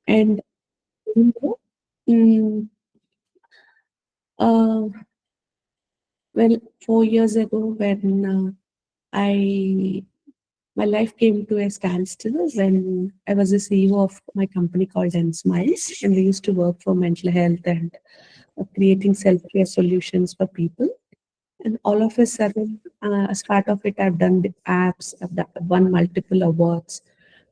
And you know, mm, uh, well, 4 years ago, when I my life came to a standstill when I was the CEO of my company called N Smiles, and we used to work for mental health and creating self-care solutions for people. And all of a sudden, as part of it, I've done the apps, won multiple awards.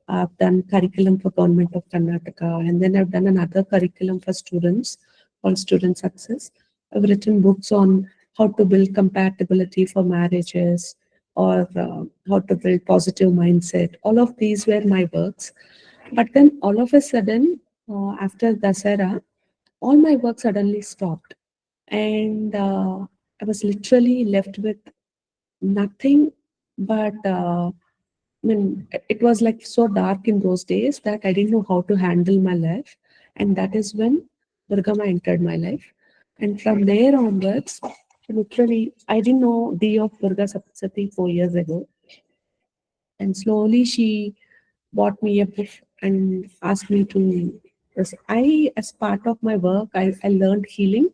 I've done curriculum for Government of Karnataka, and then I've done another curriculum for students called Student Success. I've written books on how to build compatibility for marriages or how to build positive mindset. All of these were my works. But then all of a sudden, after Dasara, all my work suddenly stopped. And I was literally left with nothing but I mean, it was like so dark in those days that I didn't know how to handle my life. And that is when Durgama entered my life. And from there onwards, literally, I didn't know D of Durga Saptashati 4 years ago. And slowly she bought me a book and asked me to. Yes, as part of my work, I learned healing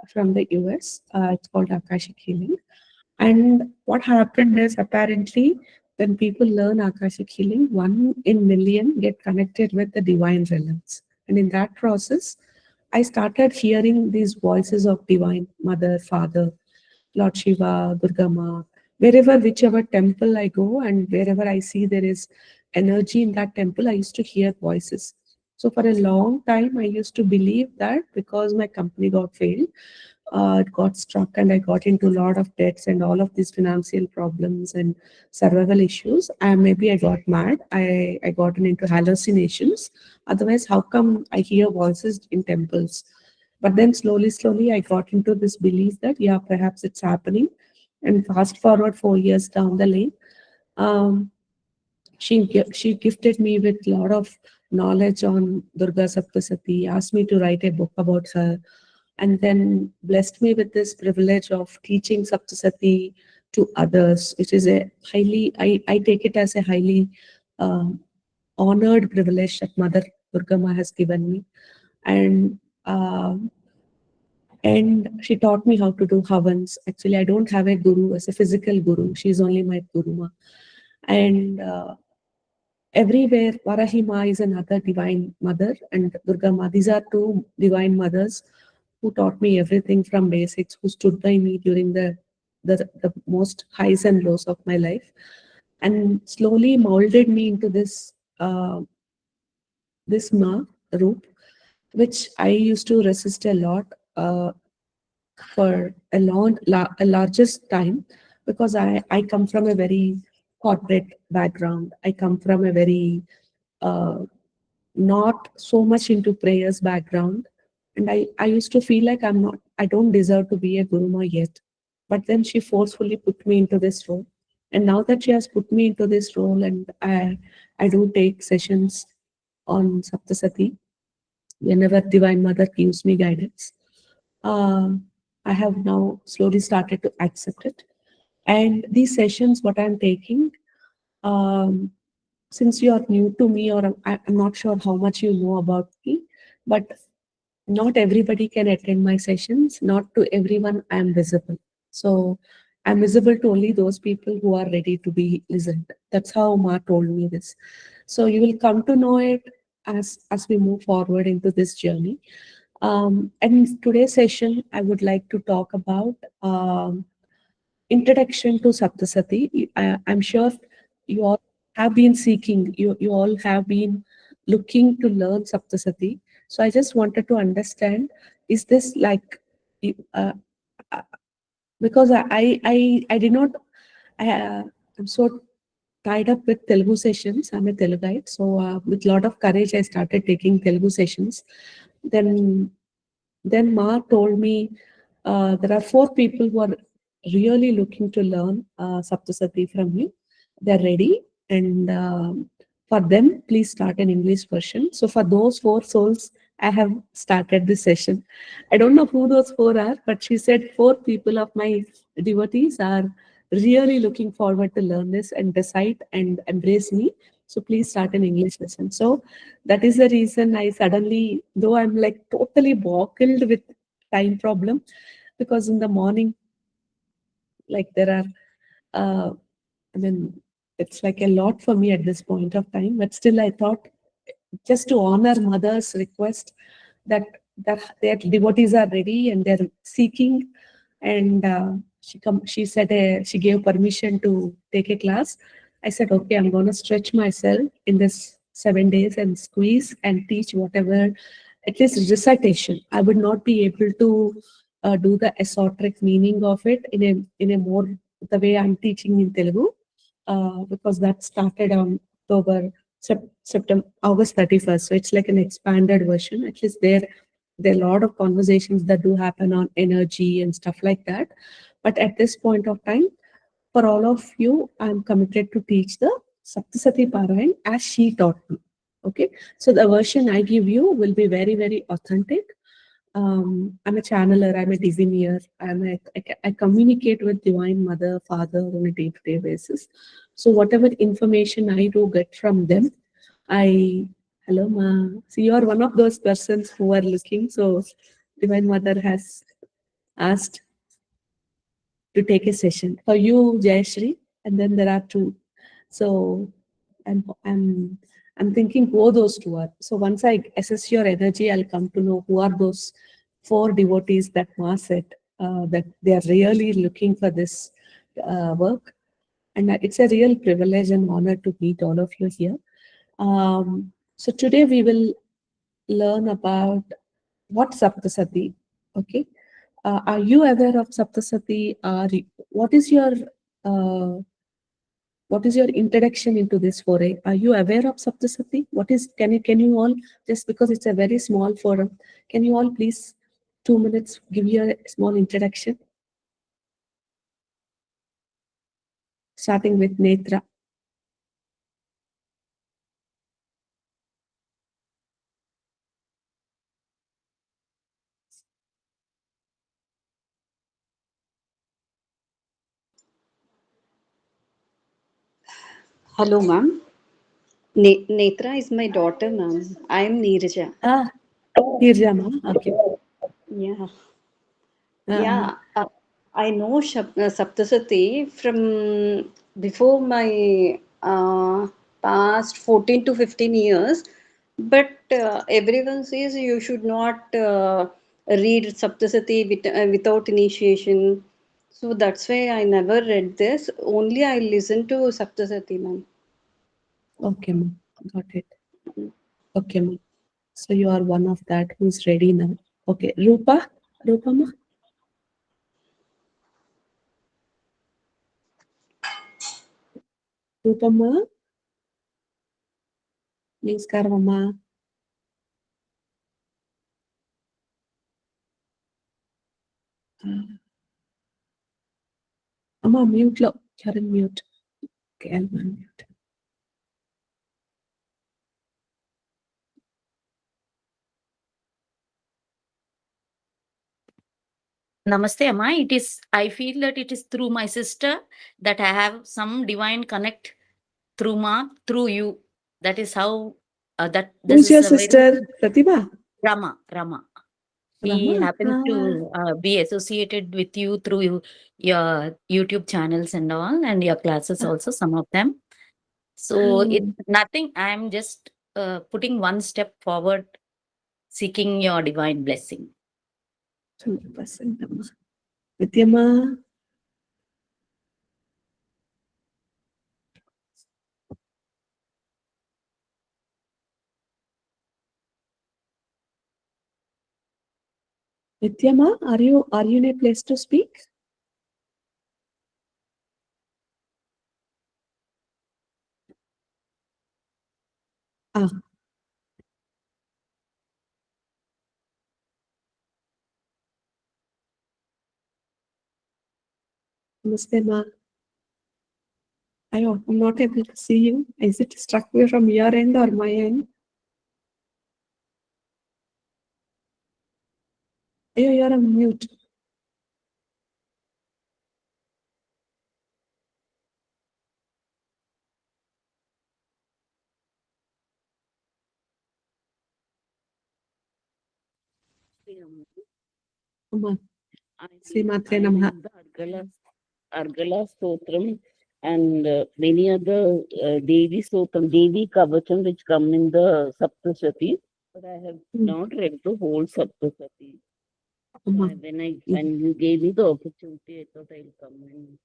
from the US. It's called Akashic healing. And what happened is apparently when people learn Akashic healing, 1 in million get connected with the divine realms. And in that process, I started hearing these voices of divine mother, father, Lord Shiva, Durga Ma, wherever, whichever temple I go and wherever I see there is energy in that temple, I used to hear voices. So for a long time, I used to believe that because my company got failed, it got struck and I got into a lot of debts and all of these financial problems and survival issues. And maybe I got mad. I gotten into hallucinations. Otherwise, how come I hear voices in temples? But then slowly, I got into this belief that, yeah, perhaps it's happening. And fast forward 4 years down the lane, um, she gifted me with a lot of knowledge on Durga Saptasati, asked me to write a book about her, and then blessed me with this privilege of teaching Saptasati to others, which is a I take it as a highly um, honored privilege that Mother Durgama has given me. And um and she taught me how to do havans. Actually, I don't have a guru as a physical guru. She's only my guruma. And everywhere, Varahima is another divine mother, and Durga Ma. These are two divine mothers who taught me everything from basics, who stood by me during the most highs and lows of my life, and slowly molded me into this Ma root, which I used to resist a lot. For a largest time, because I come from a very corporate background. I come from a very uh, not so much into prayers background, and I used to feel like I don't deserve to be a guruma yet. But then she forcefully put me into this role, and now that she has put me into this role, and I do take sessions on Saptasati whenever Divine Mother gives me guidance. uh, I have now slowly started to accept it. And these sessions, what I'm taking, um, since you are new to me, or I'm not sure how much you know about me, but not everybody can attend my sessions. Not to everyone I am visible. So I'm visible to only those people who are ready to be listened. That's how Ma told me this. So you will come to know it as we move forward into this journey. And in today's session, I would like to talk about introduction to Saptasati. I'm sure you all have been seeking, you all have been looking to learn Saptasati. So I just wanted to understand, is this like, uh, uh, because I did not, I'm so tied up with Telugu sessions. I'm a Telugite. So with a lot of courage, I started taking Telugu sessions. Then Ma told me there are four people who are really looking to learn Saptasati from you. They're ready, and for them, please start an English version. So for those four souls, I have started this session. I don't know who those four are, but she said four people of my devotees are really looking forward to learn this and decide and embrace me. So please start an English lesson. So that is the reason I suddenly, though I'm like totally boggled with time problem, because in the morning, like there are, uh, I mean, it's like a lot for me at this point of time. But still, I thought just to honor mother's request that their devotees are ready and they're seeking, and she said she gave permission to take a class. I said, okay, I'm going to stretch myself in this 7 days and squeeze and teach whatever, at least recitation. I would not be able to do the esoteric meaning of it in a more the way I'm teaching in Telugu, because that started on October, September, August 31st. So it's like an expanded version. At least there are a lot of conversations that do happen on energy and stuff like that. But at this point of time, for all of you, I'm committed to teach the Saptasati Parayan as she taught me. Okay, so the version I give you will be very, very authentic. I'm a channeler, I'm a diviner, I communicate with Divine Mother, Father on a day-to-day basis. So whatever information I do get from them, hello ma. So you are one of those persons who are looking. So Divine Mother has asked to take a session for you, Jayashri, and then there are two. So I'm thinking who those two are. So once I assess your energy, I'll come to know who are those four devotees that Ma said that they are really looking for this work. And it's a real privilege and honor to meet all of you here. So today we will learn about what Saptasati. Okay. Are you aware of Saptasati? Uh, what is your introduction into this foray? Are you aware of Saptasati? Can you all, just because it's a very small forum, can you all please 2 minutes give your small introduction, starting with Netra. Hello, ma'am. Netra is my daughter, ma'am. I am Neeraja. Ah, Tirja ma'am. Okay. Yeah, Uh, yeah. I know Saptasati from before my past 14 to 15 years, but everyone says you should not read Saptasati without initiation. So that's why I never read this. Only I listen to Saptasati, ma'am. okay, ma'am. Got it. Okay, ma'am. So you are one of that who's ready now. Okay, Rupa ma, Rupa ma, Namaskaram అమ్మా. అమ్మా mute లో Charan mute. Okay, mute. Namaste, Amma. I feel that it is through my sister that I have some divine connect through through you. That is how, that this Who's is your a very sister? Pratibha? Rama. She Rama? happens to be associated with you through your YouTube channels and all, and your classes also, some of them. So it's nothing. I'm just putting one step forward, seeking your divine blessing. 100% అమ్మా. నిత్యమ్మా, Nityama, are you in a place to speak? Ah, Namaste, ma. I'm not able to see you. Is it struck from your end or my end? You're on mute. Amma, I Srimatre I Namaha. read the Argala Stotram and many other Devi Stotram, Devi Kavacham which come in the Saptashati, but I have not read the whole Saptashati. Amma, When you gave me the opportunity, I thought I'll come and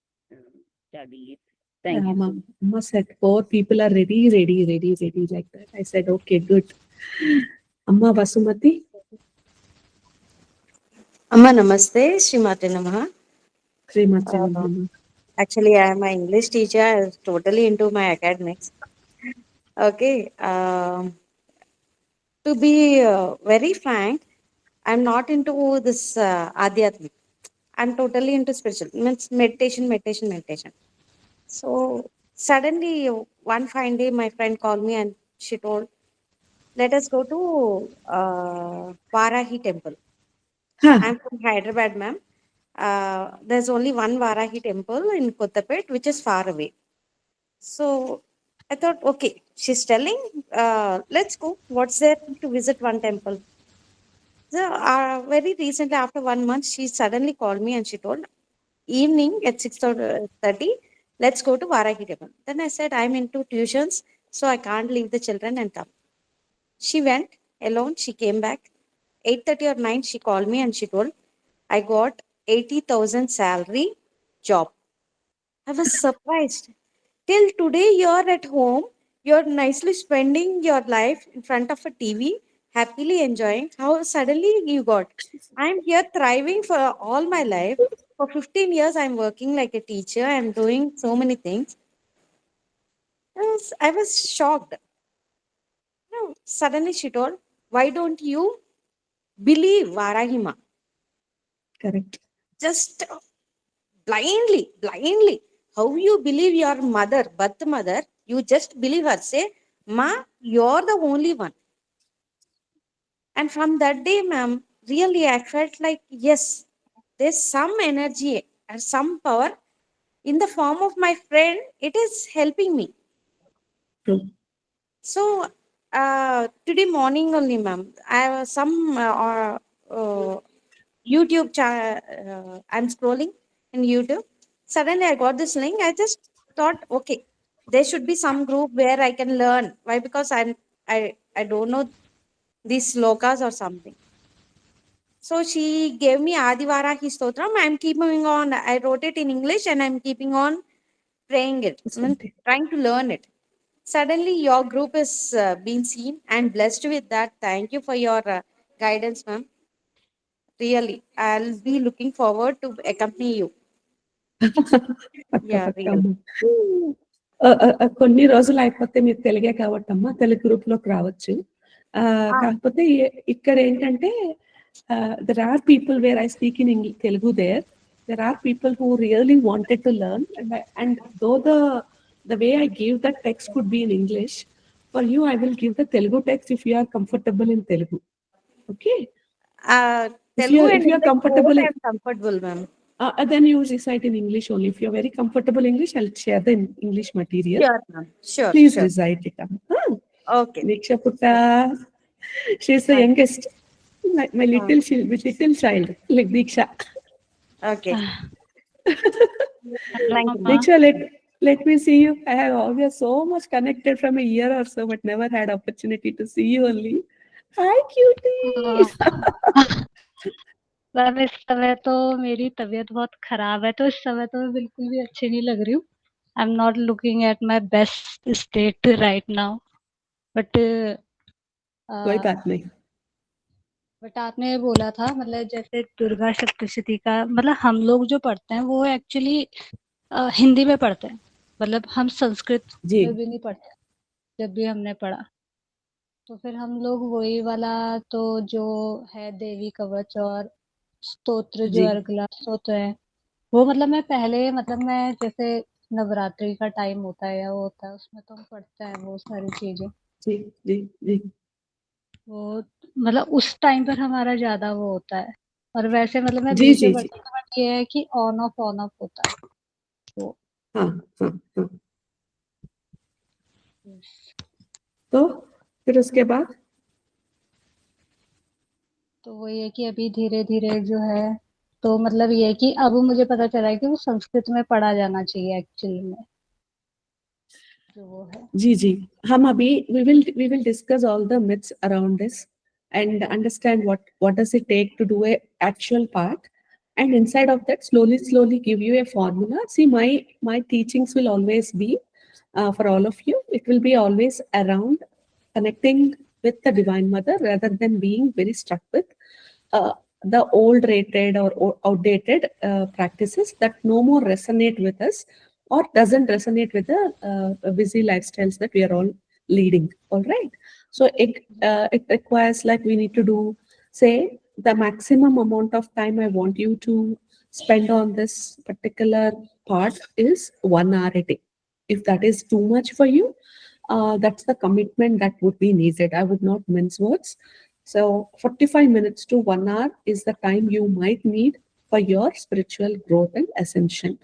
study it. Thank you so Amma, much. Amma said 4 people are ready like that. I said, okay, good. Amma Vasumati, Amma Namaste, Srimate Namaha. Srimatre Uh, Namaha. Actually, I am an English teacher. I was totally into my academics. Okay. To be very frank, I'm not into this Adhyatmik. I'm totally into spiritual, means meditation. So suddenly, one fine day, my friend called me and she told, let us go to Varahi temple. Ha, I'm from Hyderabad, ma'am. There's only one Varahi temple in Kottapet, which is far away. So I thought, okay, she's telling, let's go. What's there to visit one temple? So very recently, after 1 month, she suddenly called me and she told, evening at 6:30, let's go to Varahi temple. Then I said, I'm into tuitions, so I can't leave the children and come. She went alone. She came back. 8:30 or 9, she called me and she told, I got 80,000 salary job. I was surprised. Till today, you're at home, you're nicely spending your life in front of a TV, happily enjoying. How suddenly you got? I'm here thriving for all my life. For 15 years, I'm working like a teacher. I'm doing so many things. I was shocked. No, suddenly she told, why don't you believe Varahima? correct. Just blindly. How you believe your mother, birth mother, you just believe her. Say, Ma, you're the only one. And from that day, ma'am, really I felt like, yes, there's some energy and some power in the form of my friend. It is helping me. True. So today morning only, ma'am, I have some uh, YouTube channel. I'm scrolling in YouTube. Suddenly, I got this link. I just thought, okay, there should be some group where I can learn. Why? Because I don't know these slokas or something. So she gave me Adivarahi Stotram. I'm keeping on. I wrote it in English and I'm keeping on praying it. Means Vasumati. trying to learn it. Suddenly, your group is being seen and blessed with that. Thank you for your guidance, ma'am. Really, I'll be looking forward to accompany you. పక్క Yeah, పక్క real. అమ్మ. కొన్ని రోజులు అయిపోతే మీరు తెలుగే కాబట్టమ్మా తెలుగు గ్రూప్లోకి రావచ్చు. కాకపోతే ఇక్కడ ఏంటంటే there are people where I speak in Telugu there are people who really wanted to learn and though the way I give that text could be in English, for you I will give the Telugu text if you are comfortable in Telugu. Okay, Telugu if and you are English both comfortable in, I'm comfortable, ma'am. then you recite in English only. If you're very comfortable English, I'll share the English material. Sure, ma'am. Sure, Please sure. recite it. Okay. Diksha Putta, she's the youngest. My little child, like Diksha. Okay. Hello, Thank you, ma'am. Mama. Diksha, let me see you. We are so much connected from a year or so, but never had opportunity to see you only. Hi, cutie. Ma'am इस समय तो मेरी तबीयत बहुत खराब है तो इस समय तो मैं बिल्कुल भी अच्छी नहीं लग रही हूँ I am not looking at my best state right now but कोई बात नहीं. बट आपने बोला था मतलब जैसे दुर्गा सप्तशती का मतलब हम लोग जो पढ़ते हैं वो एक्चुअली हिंदी में पढ़ते हैं मतलब हम संस्कृत जी. में भी नहीं पढ़ते जब भी हमने पढ़ा तो फिर हम लोग वही वाला तो जो है देवी कवच और स्तोत्र जो जी. अर्गला स्तोत्र है वो मतलब मैं पहले मतलब मैं जैसे नवरात्रि का टाइम होता है या वो होता है उसमें तो हम पढ़ते हैं वो सारी चीजें जी. जी. जी. वो मतलब उस टाइम पर हमारा ज्यादा वो होता है और वैसे मतलब मैं जी. बीच में जी. जी. पढ़ती हूँ बट ये है कि ऑन ऑफ होता है वो हाँ, हाँ, हाँ. तो फिर उसके बाद तो वो ये कि अभी धीरे धीरे जो है, तो मतलब ये है कि अब मुझे पता चला है कि वो संस्कृत में पढ़ा जाना चाहिए एक्चुअली में, जो वो है। जी जी, हम अभी we will discuss all the myths around this and understand what does it take to do a actual part, and inside of that slowly give you a formula. See, my teachings will always be for all of you. It will be always around connecting with the Divine Mother rather than being very stuck with uh, the old rated or outdated practices that no more resonate with us or doesn't resonate with the busy lifestyles that we are all leading. All right. So it requires, like, we need to do, say, the maximum amount of time I want you to spend on this particular part is 1 hour a day. If that is too much for you, that's the commitment that would be needed. I would not mince words. So 45 minutes to 1 hour is the time you might need for your spiritual growth and ascension.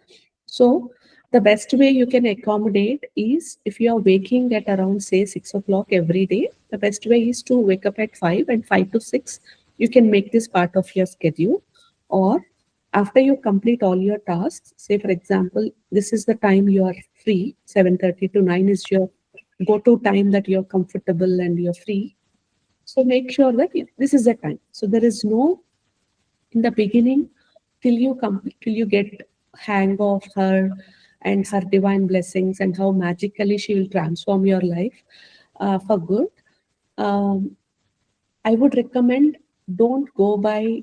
So the best way you can accommodate is, if you are waking at around, say, 6 o'clock every day, the best way is to wake up at 5, and 5 to 6, you can make this part of your schedule. Or after you complete all your tasks, say for example, this is the time you are free, 7:30 to 9 is your go-to time that you're comfortable and you're free. So make sure that this is the time. So there is no, in the beginning, till you get hang of her and her divine blessings and how magically she will transform your life for good. I would recommend, don't go by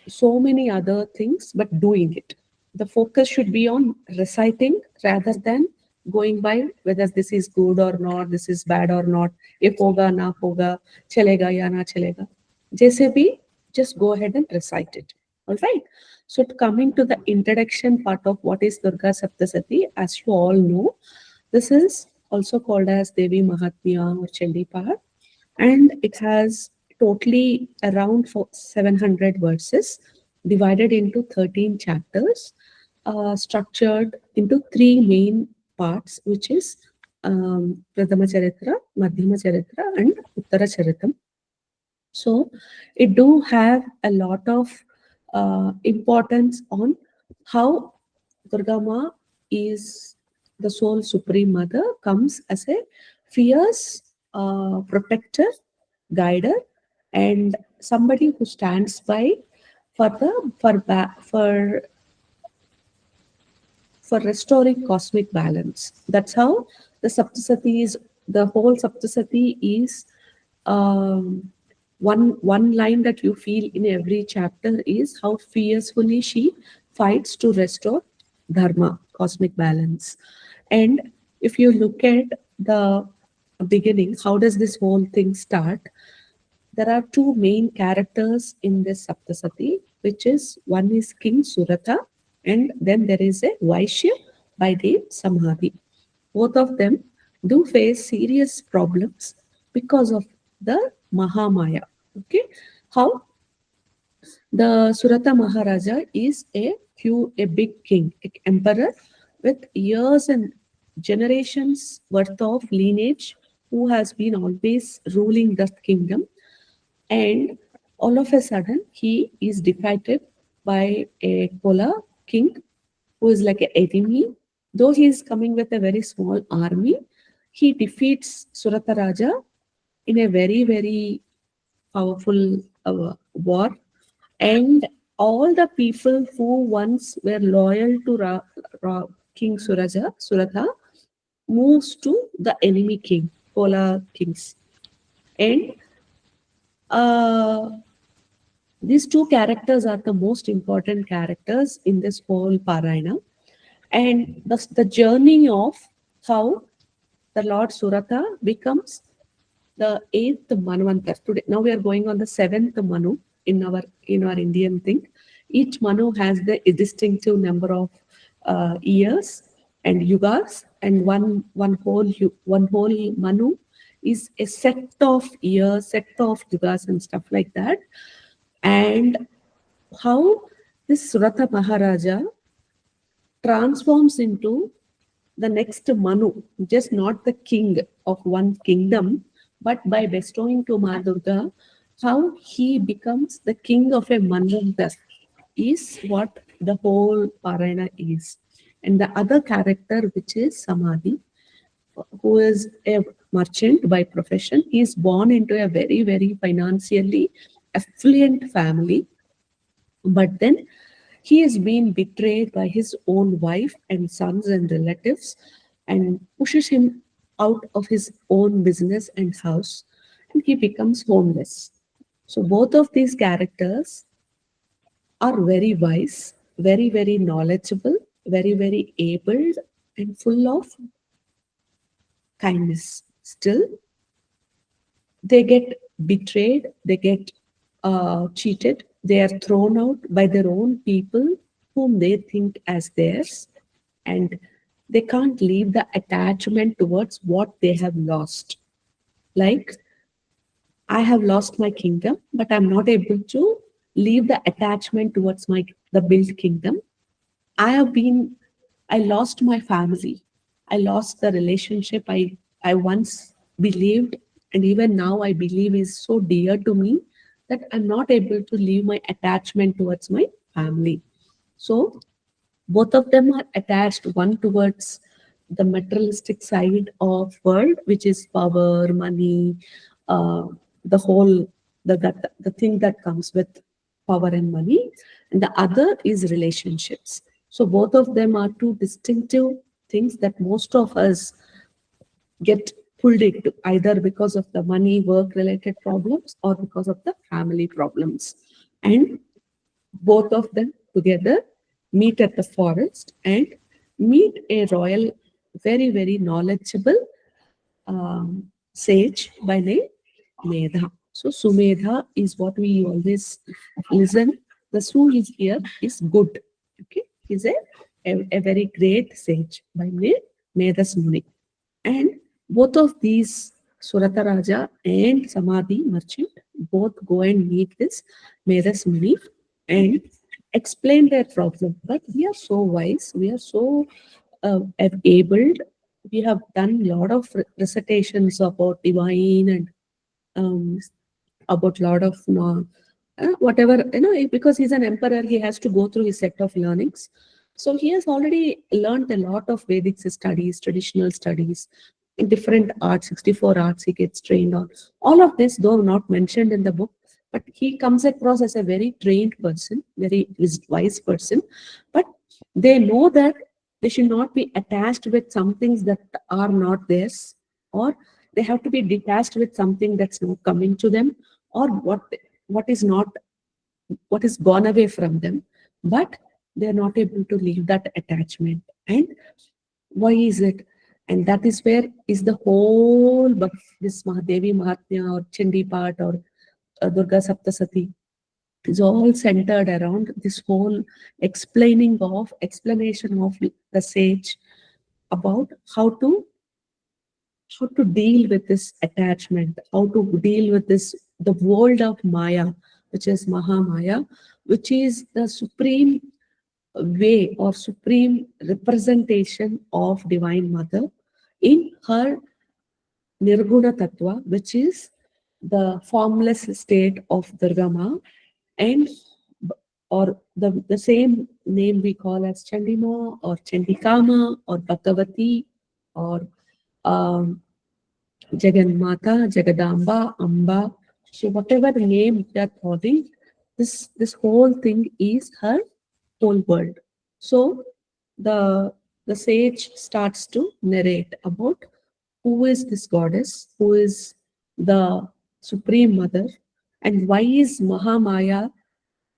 so many other things, but doing it. The focus should be on reciting rather than going by whether this is good or not, this is bad or not, if hoga na hoga, chalega ya na chalega. Jaise bhi, just go ahead and recite it. All right. So coming to the introduction part of what is Durga Saptashati, as you all know, this is also called as Devi Mahatmya or Chandi Pahad, and it has totally around 700 verses divided into 13 chapters, structured into 3 main parts, which is Pradhama Charitra, Madhyama Charitra, and Uttara Charitam. So it do have a lot of importance on how Durga Ma is the sole supreme mother, comes as a fierce protector, guider, and somebody who stands by for the for restoring cosmic balance. That's how the Saptasati is. The whole Saptasati is one line that you feel in every chapter is how fiercely she fights to restore dharma, cosmic balance. And if you look at the beginning, how does this whole thing start? There are 2 main characters in this Saptasati, which is, one is King Surata, and then there is a Vaishya by name Samadhi. Both of them do face serious problems because of the Mahamaya. Okay, how the Surata Maharaja is a big king, emperor with years and generations worth of lineage, who has been always ruling the kingdom, and all of a sudden he is defeated by a Kola king who is like an enemy. Though he is coming with a very small army, he defeats Surata Raja in a very powerful war, and all the people who once were loyal to King Suratha moves to the enemy king, Kola kings. And these 2 characters are the most important characters in this whole Parayana. And the journey of how the Lord Surata becomes the 8th Manvantar. Today, now we are going on the 7th Manu in our Indian thing. Each Manu has the distinctive number of years and yugas, and one whole Manu is a set of years, set of yugas and stuff like that. And how this Surata Maharaja transforms into the next Manu, just not the king of one kingdom, but by bestowing to Ma Durga how he becomes the king of a Manvanta is what the whole Parayana is. And the other character, which is Samadhi, who is a merchant by profession, he is born into a very, very financially affluent family. But then he is being betrayed by his own wife and sons and relatives and pushes him out of his own business and house, and he becomes homeless. So both of these characters are very wise, very, very knowledgeable, very, very able, and full of kindness. Still, they get betrayed, they get cheated, they are thrown out by their own people whom they think as theirs, and they can't leave the attachment towards what they have lost. Like, I have lost my kingdom, but I'm not able to leave the attachment towards my the built kingdom. I lost my family. I lost the relationship I once believed, and even now I believe is so dear to me that I'm not able to leave my attachment towards my family. So both of them are attached, one towards the materialistic side of world, which is power, money, uh, the whole the thing that comes with power and money, and the other is relationships. So both of them are two distinctive things that most of us get pulled into, either because of the money work related problems or because of the family problems. And both of them together meet at the forest and meet a royal, very, very knowledgeable sage by name Medha. So Sumedha is what we always listen. The Su is here is good. Okay, he's a very great sage by name Medhas Muni. And both of these, Surata Raja and Samadhi merchant, both go and meet this Medhas Muni and explain their problem. But we are so wise, we are so able, we have done a lot of recitations about divine and um, about a lot of whatever, because he's an emperor, he has to go through his set of learnings. So he has already learned a lot of Vedic studies, traditional studies, in different arts, 64 arts he gets trained on. All of this, though not mentioned in the book, but he comes across as a very trained person, very wise person. But they know that they should not be attached with some things that are not theirs, or they have to be detached with something that's not coming to them, or what is not, what is gone away from them, but they are not able to leave that attachment. And why is it? And that is where is the whole this Mahadevi Mahatmya or Chandi part or Durga Saptashati is all centered around this whole explanation of the sage about how to deal with this attachment, how to deal with this, the world of Maya, which is Mahamaya, which is the supreme way or supreme representation of Divine Mother in her Nirguna Tattva, which is the formless state of Durga Ma, and or the same name we call as Chandima or Chandikama or Bhagavati or um, Jagannatha, Jagadamba, Amba. So whatever name they are calling, this whole thing is her whole world. So the the sage starts to narrate about who is this goddess, who is the supreme mother, and why is Mahamaya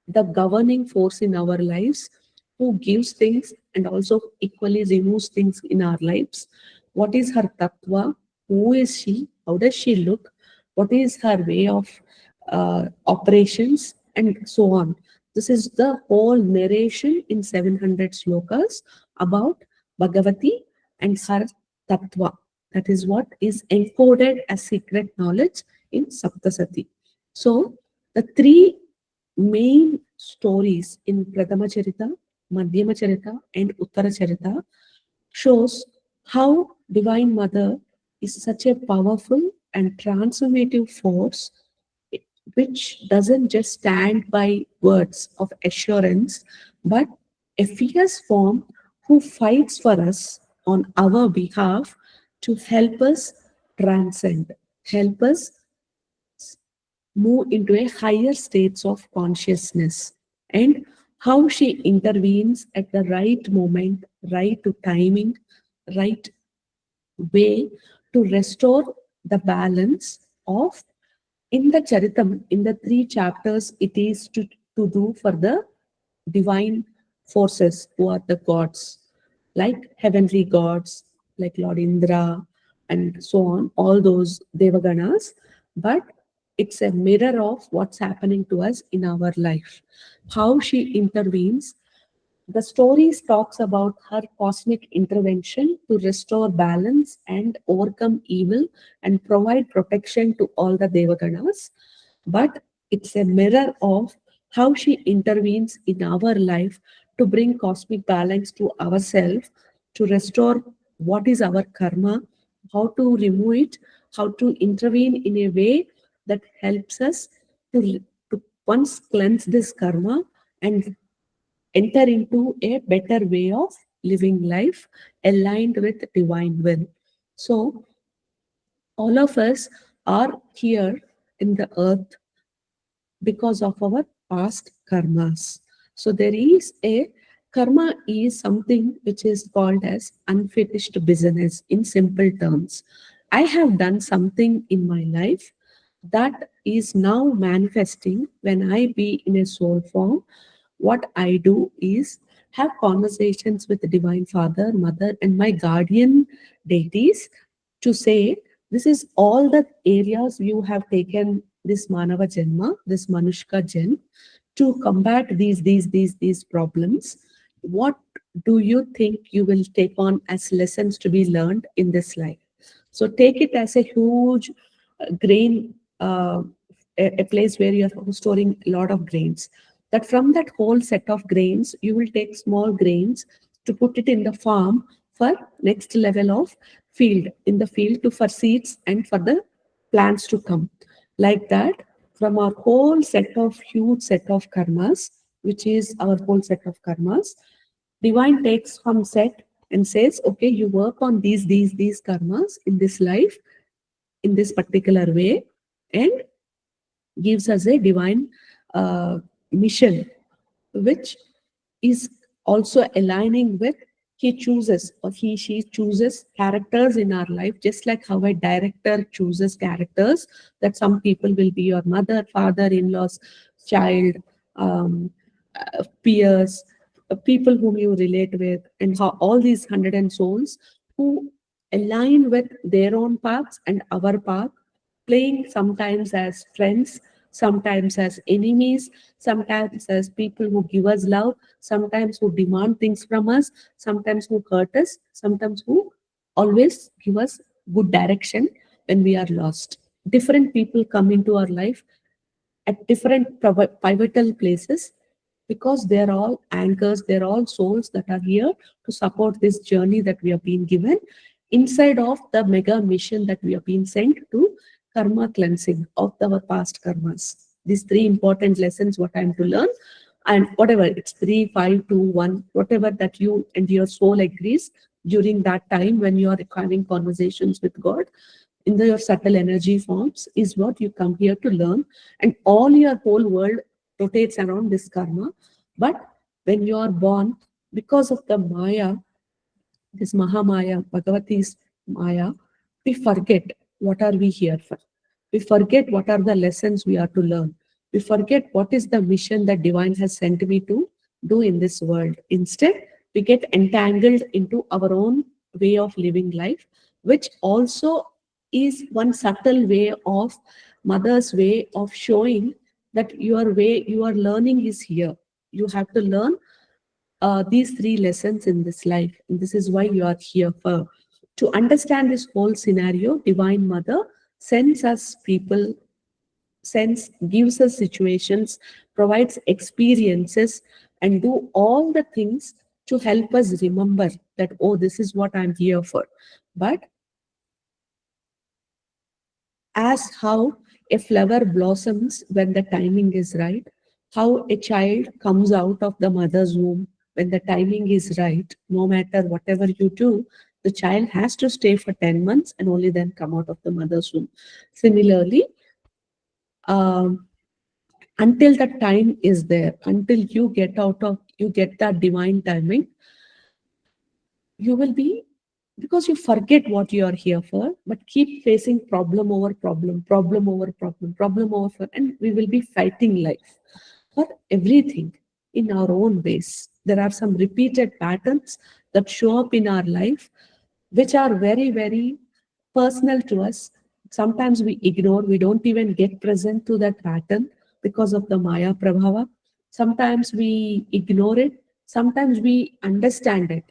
the governing force in our lives, who gives things and also equally removes things in our lives. What is her tattva? Who is she? How does she look? What is her way of operations? And so on. This is the whole narration in 700 slokas about Bhagavati and her tattva. That is what is encoded as secret knowledge in Saptasati. So the three main stories in Prathama Charita, Madhyama Charita, and Uttara Charita shows how Divine Mother is such a powerful and transformative force which doesn't just stand by words of assurance, but a fierce form who fights for us on our behalf to help us transcend, help us move into a higher states of consciousness, and how she intervenes at the right moment, right timing, right way to restore the balance of in the Charitam, in the 3 chapters, it is to do for the divine forces who are the gods, like heavenly gods, like Lord Indra, and so on, all those Devaganas. But it's a mirror of what's happening to us in our life, how she intervenes. The stories talks about her cosmic intervention to restore balance and overcome evil and provide protection to all the Devaganas. But it's a mirror of how she intervenes in our life to bring cosmic balance to ourselves, to restore what is our karma, how to remove it, how to intervene in a way that helps us to once cleanse this karma and enter into a better way of living life aligned with divine will. So, all of us are here in the earth because of our past karmas. So, there is a karma is something which is called as unfinished business in simple terms. I have done something in my life that is now manifesting when I be in a soul form. What I do is have conversations with the Divine Father, Mother, and my guardian deities to say, this is all the areas you have taken this Manava Janma, this Manushka Jan, to combat these problems. What do you think you will take on as lessons to be learned in this life? So take it as a huge grain, a place where you are storing a lot of grains. That from that whole set of grains, you will take small grains to put it in the farm for next level of field, in the field to for seeds and for the plants to come. Like that, from our whole set of huge set of karmas, which is our whole set of karmas, divine takes from set and says, okay, you work on these karmas in this life in this particular way, and gives us a divine mission, which is also aligning with he chooses or she chooses characters in our life, just like how a director chooses characters, that some people will be your mother, father, in-laws, child, peers, people whom you relate with, and how all these 100 souls who align with their own paths and our path, playing sometimes as friends, sometimes as enemies, sometimes as people who give us love, sometimes who demand things from us, sometimes who hurt us, sometimes who always give us good direction when we are lost. Different people come into our life at different pivotal places because they're all anchors, they're all souls that are here to support this journey that we have been given inside of the mega mission that we have been sent to karma cleansing of our past karmas. These 3 important lessons, what I'm to learn, and whatever it's 3, 5, 2, 1, whatever that you and your soul agrees during that time when you are having conversations with God in your subtle energy forms is what you come here to learn, and all your whole world rotates around this karma. But when you are born, because of the Maya, this Mahamaya, Bhagavati's Maya, we forget what are we here for. We forget what are the lessons we are to learn. We forget what is the mission that Divine has sent me to do in this world. Instead, we get entangled into our own way of living life, which also is one subtle way of mother's way of showing that your way, your learning is here. You have to learn these 3 lessons in this life. And this is why you are here for. To understand this whole scenario, Divine Mother sends us people, sends, gives us situations, provides experiences, and do all the things to help us remember that, oh, this is what I'm here for. But as how A flower blossoms when the timing is right. How a child comes out of the mother's womb when the timing is right. No matter whatever you do, the child has to stay for 10 months and only then come out of the mother's womb. Similarly, um, until the time is there, until you get that divine timing, you will be, because you forget what you are here for, but keep facing problem over problem, problem over problem, problem over and we will be fighting life for everything in our own ways. There are some repeated patterns that show up in our life, which are very, very personal to us. Sometimes we ignore, we don't even get present to that pattern because of the Maya Prabhava. Sometimes we ignore it, sometimes we understand it.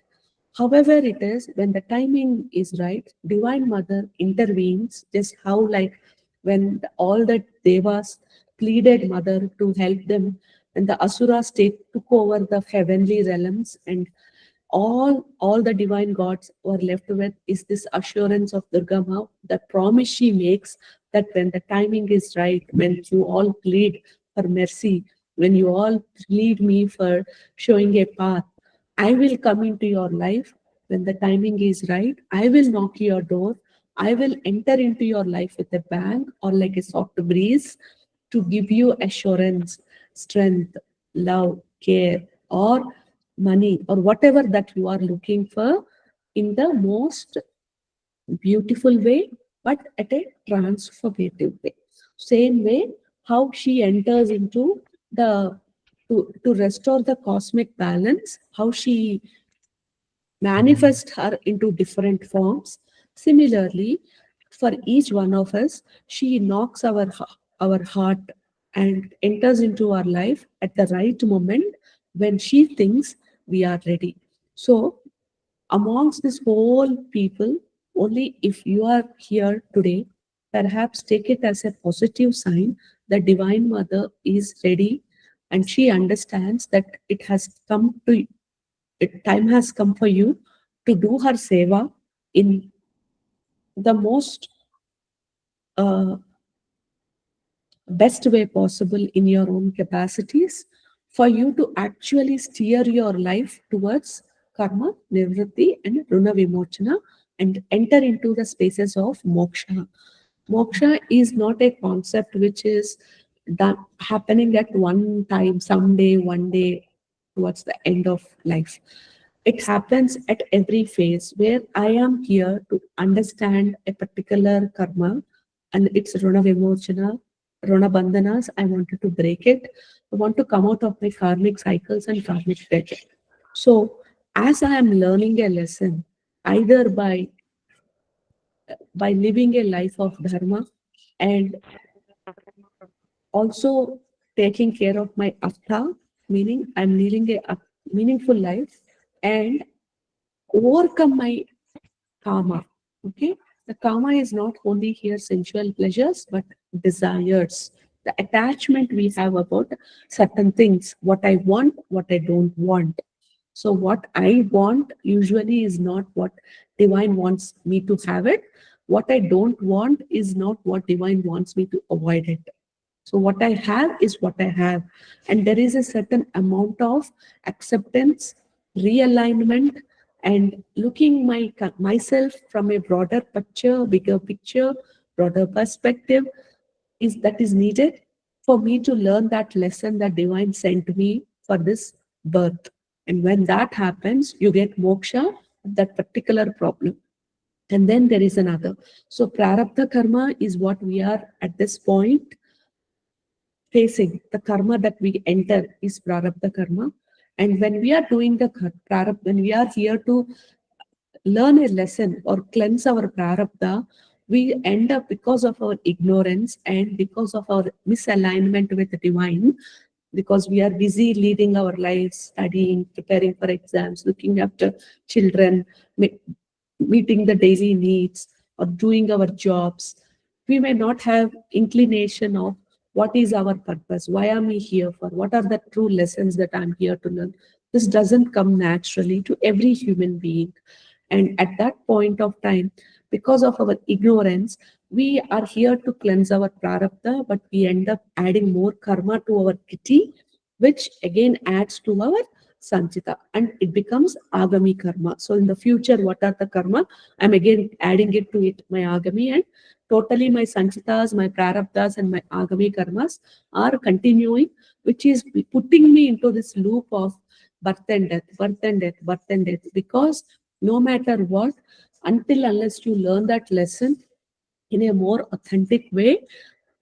However, it is when the timing is right, Divine Mother intervenes, just how, like, when all the Devas pleaded Mother to help them, and the Asura state took over the heavenly realms, and all the divine gods were left with is this assurance of Durga Ma, the promise she makes that when the timing is right, when you all plead for mercy, when you all plead me for showing a path, I will come into your life when the timing is right. I will knock your door. I will enter into your life with a bang or like a soft breeze to give you assurance, strength, love, care, or money, or whatever that you are looking for in the most beautiful way, but at a transformative way. Same way, how she enters into the to restore the cosmic balance, how she manifest her into different forms. Similarly, for each one of us, she knocks our heart and enters into our life at the right moment when she thinks we are ready. So, amongst this whole people, only if you are here today, perhaps take it as a positive sign that Divine Mother is ready and she understands that time has come for you to do her seva in the most uh, best way possible in your own capacities, for you to actually steer your life towards karma, nivritti, and runa vimochana, and enter into the spaces of moksha. Moksha is not a concept which is done happening at one time, someday, one day, towards the end of life. It happens at every phase where I am here to understand a particular karma and its runa vimochana, runa bandhanas. I wanted to break it. I want to come out of my karmic cycles and karmic debt. So, as I am learning a lesson, either by living a life of dharma and also taking care of my artha, meaning I'm leading a meaningful life and overcome my karma. Okay, the karma is not only here sensual pleasures but desires, the attachment we have about certain things, what I want, what I don't want. So what I want usually is not what divine wants me to have it. What I don't want is not what divine wants me to avoid it. So what I have is what I have. And there is a certain amount of acceptance, realignment, and looking myself from a broader picture, bigger picture, broader perspective is needed for me to learn that lesson that divine sent me for this birth. And when that happens, you get moksha, that particular problem. And then there is another. So prarabdha karma is what we are at this point facing. The karma that we enter is prarabdha karma. And when we are doing the prarabdha, when we are here to learn a lesson or cleanse our prarabdha, we end up, because of our ignorance and because of our misalignment with the divine, because we are busy leading our lives, studying, preparing for exams, looking after children, meeting the daily needs, or doing our jobs. We may not have inclination of what is our purpose, why am I here for, what are the true lessons that I'm here to learn. This doesn't come naturally to every human being. And at that point of time, because of our ignorance, we are here to cleanse our prarabdha, but we end up adding more karma to our kitty, which again adds to our sanchita, and it becomes agami karma. So in the future, what are the karma? I'm again adding it to it, my agami, and totally my sanchitas, my prarabdhas, and my agami karmas are continuing, which is putting me into this loop of birth and death, birth and death, birth and death. Because no matter what, until unless you learn that lesson in a more authentic way,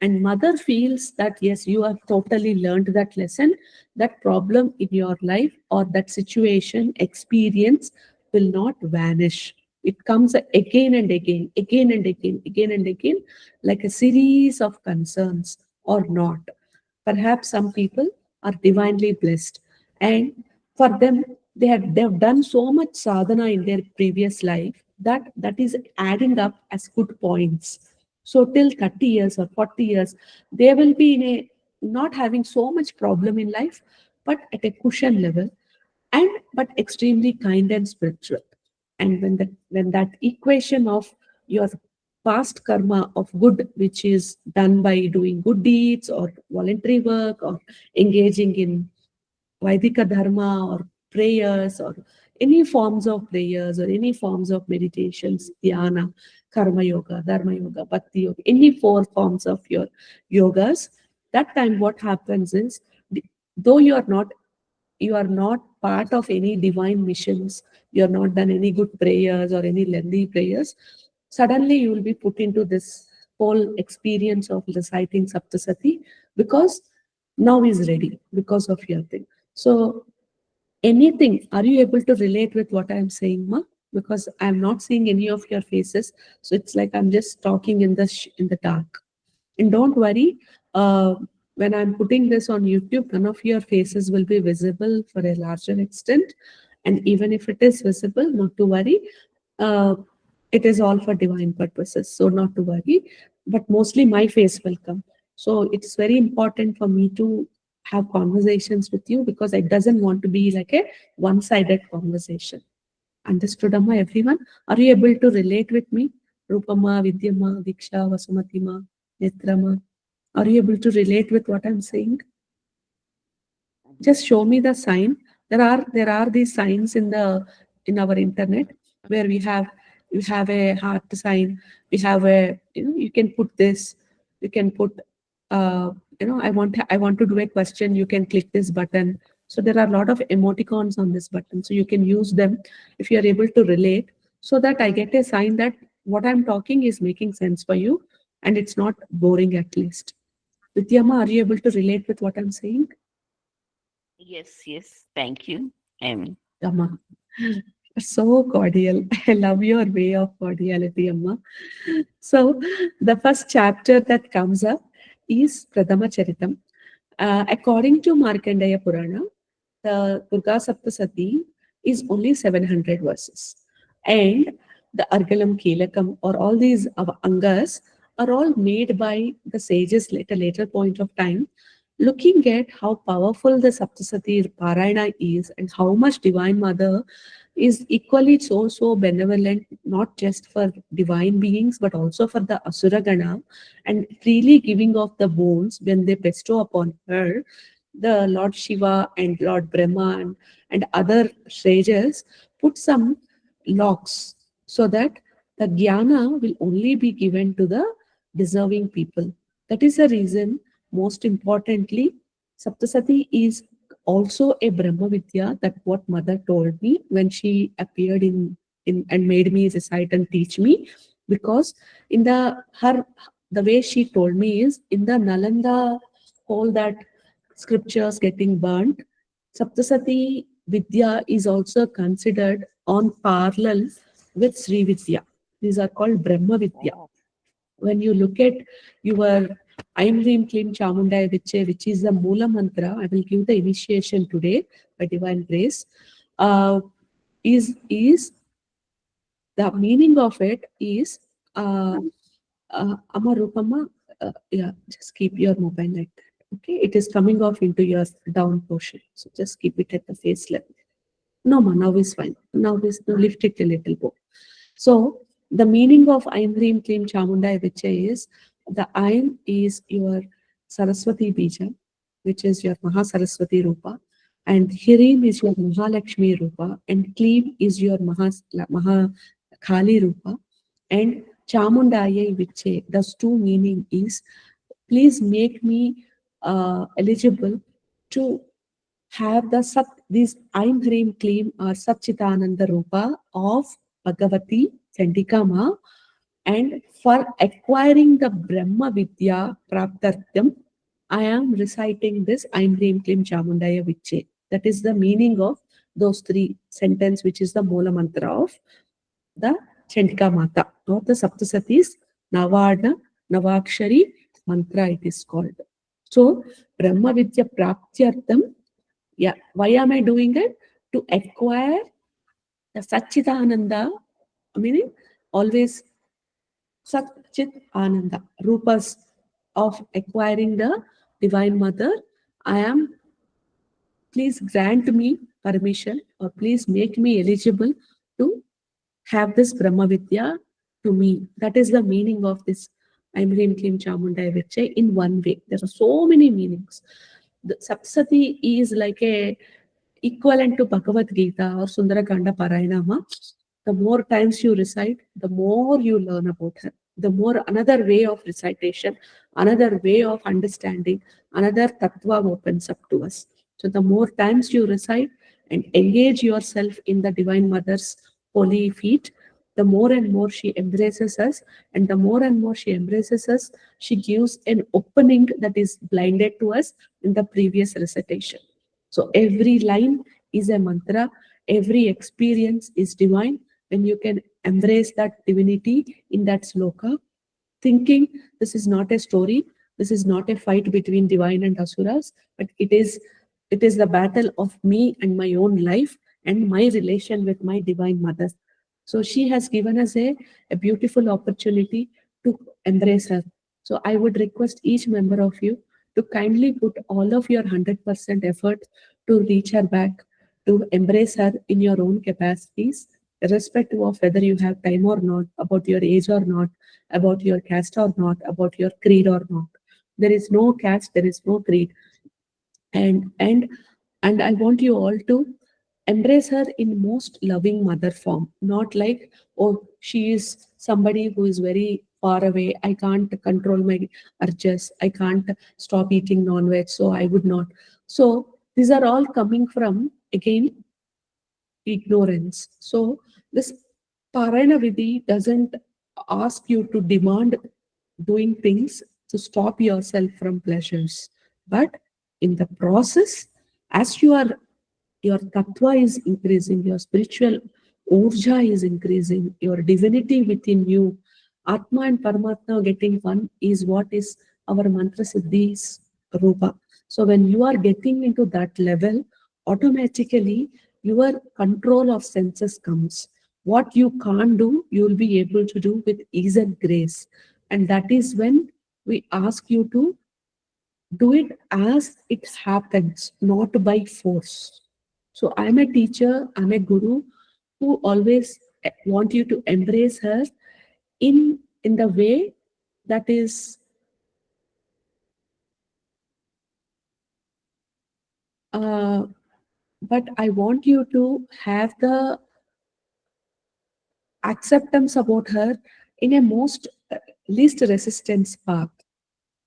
and mother feels that yes, you have totally learned that lesson, that problem in your life or that situation experience will not vanish. It comes again and again, again and again, again and again, like a series of concerns or not. Perhaps some people are divinely blessed, and for them, they've done so much sadhana in their previous life that that is adding up as good points. So till 30 years or 40 years, they will be in a not having so much problem in life, but at a cushion level, and but extremely kind and spiritual. And when that equation of your past karma of good, which is done by doing good deeds or voluntary work or engaging in Vaidika dharma or prayers or any forms of prayers or any forms of meditations, dhyana, karma yoga, dharma yoga, bhakti yoga, any four forms of your yogas, that time what happens is, though you are not part of any divine missions, you are not done any good prayers or any lengthy prayers, suddenly you will be put into this whole experience of reciting Saptasati, because now is ready because of your thing. So anything, are you able to relate with what I'm saying, Ma? Because I'm not seeing any of your faces, so it's like I'm just talking in the dark. And don't worry, uh, when I'm putting this on YouTube, none of your faces will be visible for a larger extent. And even if it is visible, not to worry. Uh, it is all for divine purposes, so not to worry. But mostly my face will come. So it's very important for me to have conversations with you, because I doesn't want to be like a one-sided conversation. Understood, Amma, everyone? Are you able to relate with me? Rupama, Vidyama, Diksha, Vasumatima, Netrama. Are you able to relate with what I'm saying? Just show me the sign. There are these signs in our internet, where we have a heart sign, we have a, you can put this, you can put, I want to do a question, you can click this button. So there are a lot of emoticons on this button, so you can use them if you are able to relate, so that I get a sign that what I'm talking is making sense for you, and it's not boring at least. Vidyama, are you able to relate with what I'm saying? Yes, yes. Thank you. Amma. So cordial. I love your way of cordiality, Amma. So, the first chapter that comes up is Pradama Charitam. According to Markandeya Purana, the Durga Saptashati is only 700 verses. And the Argalam Kilakam, or all these angas, are all made by the sages at a later point of time, looking at how powerful the Saptasati Parayana is, and how much Divine Mother is equally so benevolent, not just for divine beings but also for the Asura Gana, and freely giving of the bones when they bestow upon her. The Lord Shiva and Lord Brahma and other sages put some locks, so that the jnana will only be given to the deserving people. That is the reason, most importantly, Saptasati is also a Brahma Vidya, that what mother told me when she appeared in and made me recite and teach me. Because in the way she told me is, in the Nalanda hole that scriptures getting burnt, Saptasati Vidya is also considered on parallel with Sri Vidya. These are called Brahma Vidya. When you look at your Aim Hrim Klim Chamundaya Viche, which is the Mula Mantra, I will give the initiation today by divine grace. Is the meaning of it is Amarupama. Yeah, just keep your mobile like that. Okay, it is coming off into your down portion, so just keep it at the face level. No, ma, now is fine. Now lift it a little more. So The meaning of Aim Hrim Klim Chamundaya Vichya is, the Aim is your Saraswati Bija, which is your Maha Saraswati Rupa, and Hirim is your Mahalakshmi Rupa, and Klim is your Maha Kali Rupa, and Chamundaya Vichya. Those two meaning is, please make me eligible to have the Sat, these Aim Hrim Klim or Satchitananda Rupa of Bhagavati Chandika Ma, and for acquiring the Brahma Vidya Praptartham, I am reciting this Aim Hrim Klim Chamundaya Vichye. That is the meaning of those three sentences, which is the Moola Mantra of the Chandika Mata, or the Saptasatis Navada Navakshari Mantra, it is called. So, Brahma Vidya Praptyartham, yeah, why am I doing it? To acquire the Satchitananda, meaning always Sat Chit Ananda, Rupas of acquiring the Divine Mother. I am, please grant me permission, or please make me eligible to have this Brahma Vidya to me. That is the meaning of this Aim Hrim Klim Chamundaya Vichya in one way. There are so many meanings. The Sapsati is like a equivalent to Bhagavad Gita or Sundarakanda Parayanama. The more times you recite, the more you learn about her. The more another way of recitation, another way of understanding, another tattva opens up to us. So the more times you recite and engage yourself in the Divine Mother's holy feet, the more and more she embraces us, and the more and more she embraces us, she gives an opening that is blinded to us in the previous recitation. So every line is a mantra, every experience is divine. When you can embrace that divinity in that sloka, thinking this is not a story, this is not a fight between divine and asuras, but it is the battle of me and my own life and my relation with my divine mother. So she has given us a beautiful opportunity to embrace her. So I would request each member of you to kindly put all of your 100% effort to reach her back, to embrace her in your own capacities, irrespective of whether you have time or not, about your age or not, about your caste or not, about your creed or not. There is no caste, there is no creed. And I want you all to embrace her in most loving mother form, not like, oh, she is somebody who is very far away, I can't control my urges, I can't stop eating non-veg, so I would not. So these are all coming from, again, ignorance. So this Parayana Vidhi doesn't ask you to demand doing things to stop yourself from pleasures. But in the process, as your tattva is increasing, your spiritual urja is increasing, your divinity within you, Atma and Paramatma getting one is what is our mantra siddhi's rupa. So when you are getting into that level, automatically your control of senses comes. What you can't do, you will be able to do with ease and grace. And that is when we ask you to do it as it happens, not by force. So I'm a teacher, I'm a guru who always want you to embrace her in the way that is but I want you to have the acceptance about her in a most least resistance path.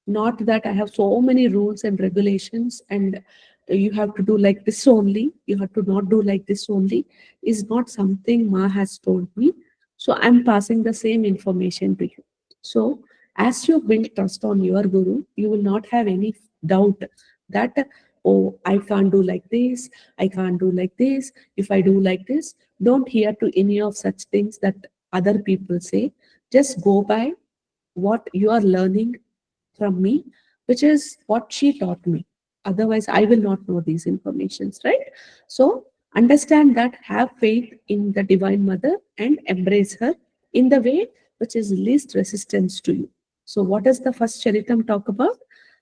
Not that I have so many rules and regulations and you have to do like this only, you have to not do like this only, is not something Ma has told me. So I'm passing the same information to you. So as you build trust on your guru, you will not have any doubt that, oh, I can't do like this, I can't do like this. If I do like this, don't hear to any of such things that other people say. Just go by what you are learning from me, which is what she taught me. Otherwise, I will not know these informations, right? So understand that, have faith in the Divine Mother and embrace her in the way which is least resistance to you. So what does the first Charitam talk about?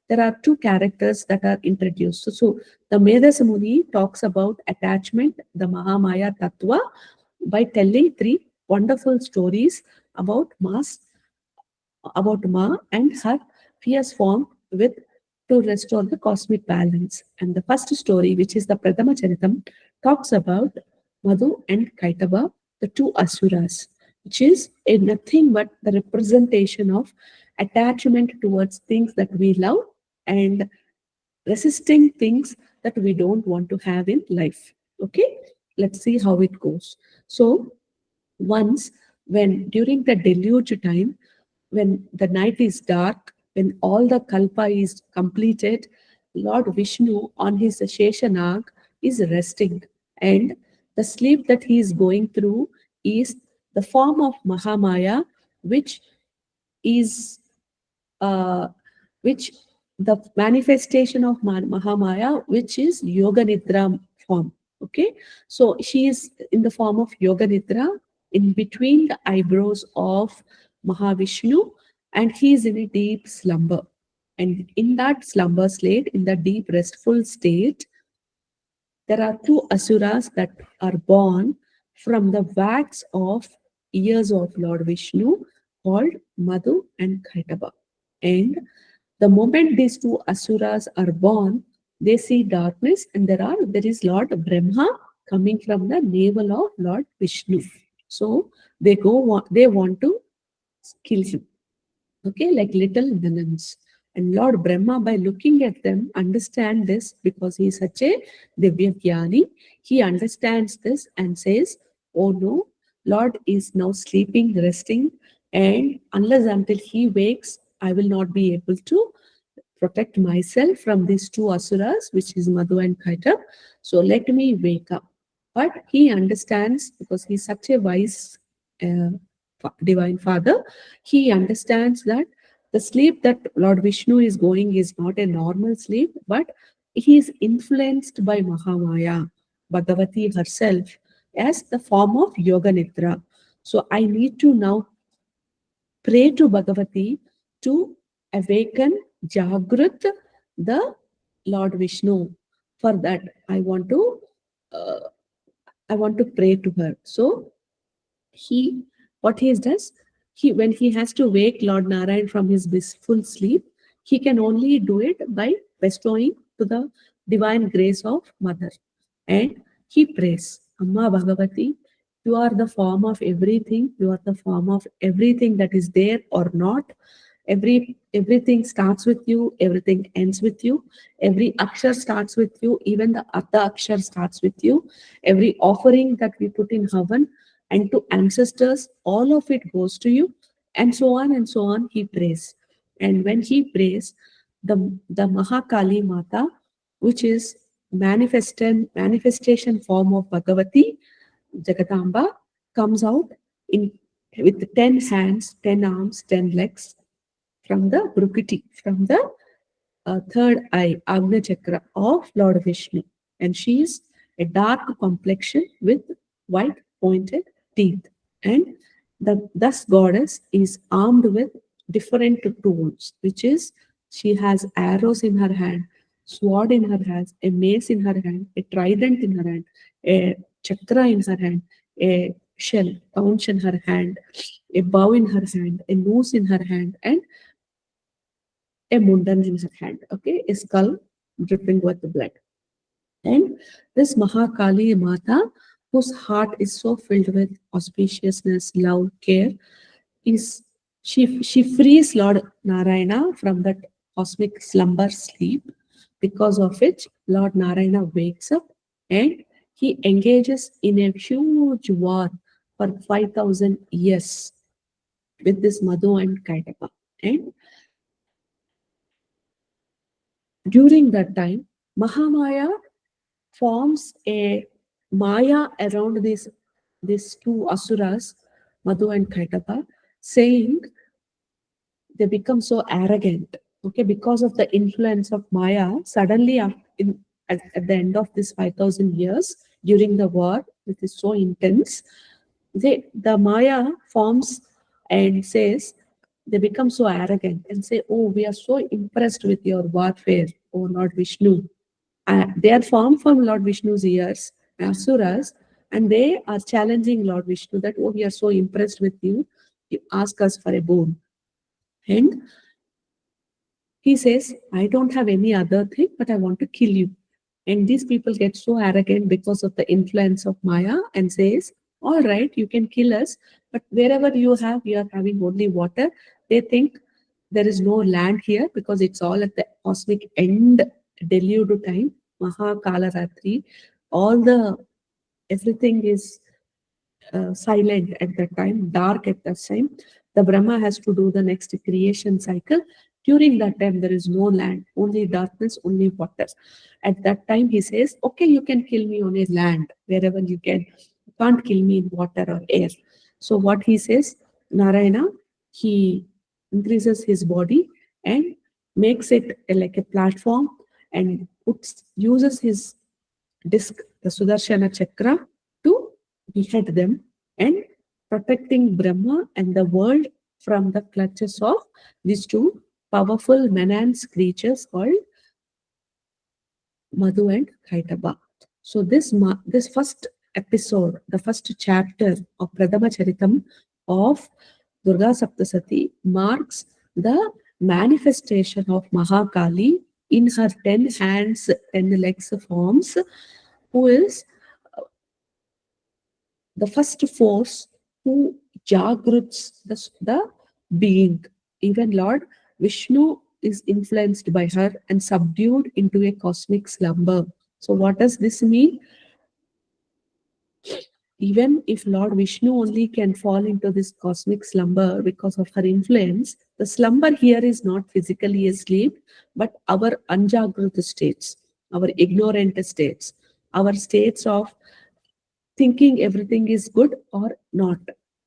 There are two characters that are introduced. So the Medasa Muni talks about attachment, the Mahamaya Tattva, by telling three wonderful stories about Ma and her fierce form with to restore the cosmic balance. And the first story, which is the Pradama Charitam, talks about Madhu and Kaitava, the two asuras, which is a nothing but the representation of attachment towards things that we love and resisting things that we don't want to have in life. Okay, let's see how it goes. So, once when during the deluge time, when the night is dark, when all the kalpa is completed, Lord Vishnu on his Sheshanag is resting, and the sleep that he is going through is the form of Mahamaya, which is uh, which the manifestation of Mahamaya, which is Yoga Nidra form. Okay, so she is in the form of Yoga Nidra in between the eyebrows of Mahavishnu, and he is in a deep slumber. And in that slumber state, in the deep restful state, there are two asuras that are born from the wax of ears of Lord Vishnu called Madhu and Kaitaba. And the moment these two asuras are born, they see darkness, and there is Lord Brahma coming from the navel of Lord Vishnu. So they want to kill him. Okay, like little villains. And Lord Brahma, by looking at them, understand this because he is such a Divya Jnani. He understands this and says, oh no, Lord is now sleeping, resting, and unless until he wakes, I will not be able to protect myself from these two asuras, which is Madhu and Kaitab. So let me wake up. But he understands because he's such a wise divine father. He understands that the sleep that Lord Vishnu is going is not a normal sleep, but he is influenced by Mahamaya, Bhagavati herself, as the form of Yoga Nidra. So I need to now pray to Bhagavati to awaken Jagrut, the Lord Vishnu. For that, uh, I want to pray to her. So he, what he does, when he has to wake Lord Narayan from his blissful sleep, he can only do it by bestowing to the divine grace of Mother. And he prays, Amma Bhagavati, you are the form of everything, you are the form of everything that is there or not. Everything starts with you, everything ends with you, every akshar starts with you, even the Atta akshar starts with you. Every offering that we put in Havan and to ancestors, all of it goes to you, and so on and so on. He prays. And when he prays, the Mahakali Mata, which is manifestation form of Bhagavati, Jagatamba, comes out in with 10 hands, 10 arms, 10 legs from the Brukiti, from the third eye, Agna Chakra of Lord Vishnu. And she is a dark complexion with white pointed teeth. And thus goddess is armed with different tools, which is she has arrows in her hand, sword in her hand, a mace in her hand, a trident in her hand, a chakra in her hand, a shell, conch in her hand, a bow in her hand, a noose in her hand, and a mundan in her hand, okay, a skull dripping with the blood. And this Mahakali Mata, whose heart is so filled with auspiciousness, love, care, is she frees Lord Narayana from that cosmic slumber sleep, because of which Lord Narayana wakes up and he engages in a huge war for 5,000 years with this Madhu and Kaitapa. And during that time, Mahamaya forms a Maya around these two asuras, Madhu and Kaitapa, saying they become so arrogant. Okay, because of the influence of Maya, suddenly at the end of this 5,000 years, during the war, which is so intense, the Maya forms and says, they become so arrogant and say, oh, we are so impressed with your warfare, oh Lord Vishnu. They are formed from Lord Vishnu's ears, Asuras, and they are challenging Lord Vishnu that, oh, we are so impressed with you. ask us for a boon. And he says, I don't have any other thing, but I want to kill you. And these people get so arrogant because of the influence of Maya and says, all right, you can kill us, but wherever you are having only water. They think there is no land here because it's all at the cosmic end, delude time, Maha Kalaratri. All the everything is silent at that time, dark at that time. The Brahma has to do the next creation cycle. During that time, there is no land, only darkness, only water. At that time, he says, okay, you can kill me on a land, wherever you can. You can't kill me in water or air. So what he says, Narayana, he increases his body and makes it like a platform and uses his disc, the Sudarshana Chakra, to behead them and protecting Brahma and the world from the clutches of these two powerful menace creatures called Madhu and Kaitaba. So this first episode, the first chapter of Pradama Charitam of Durga Saptashati marks the manifestation of Mahakali in her 10 hands, 10 legs forms, who is the first force who jagruts the being. Even Lord Vishnu is influenced by her and subdued into a cosmic slumber. So, what does this mean? Even if Lord Vishnu only can fall into this cosmic slumber because of her influence, the slumber here is not physically asleep, but our unjagrut states, our ignorant states, our states of thinking everything is good or not.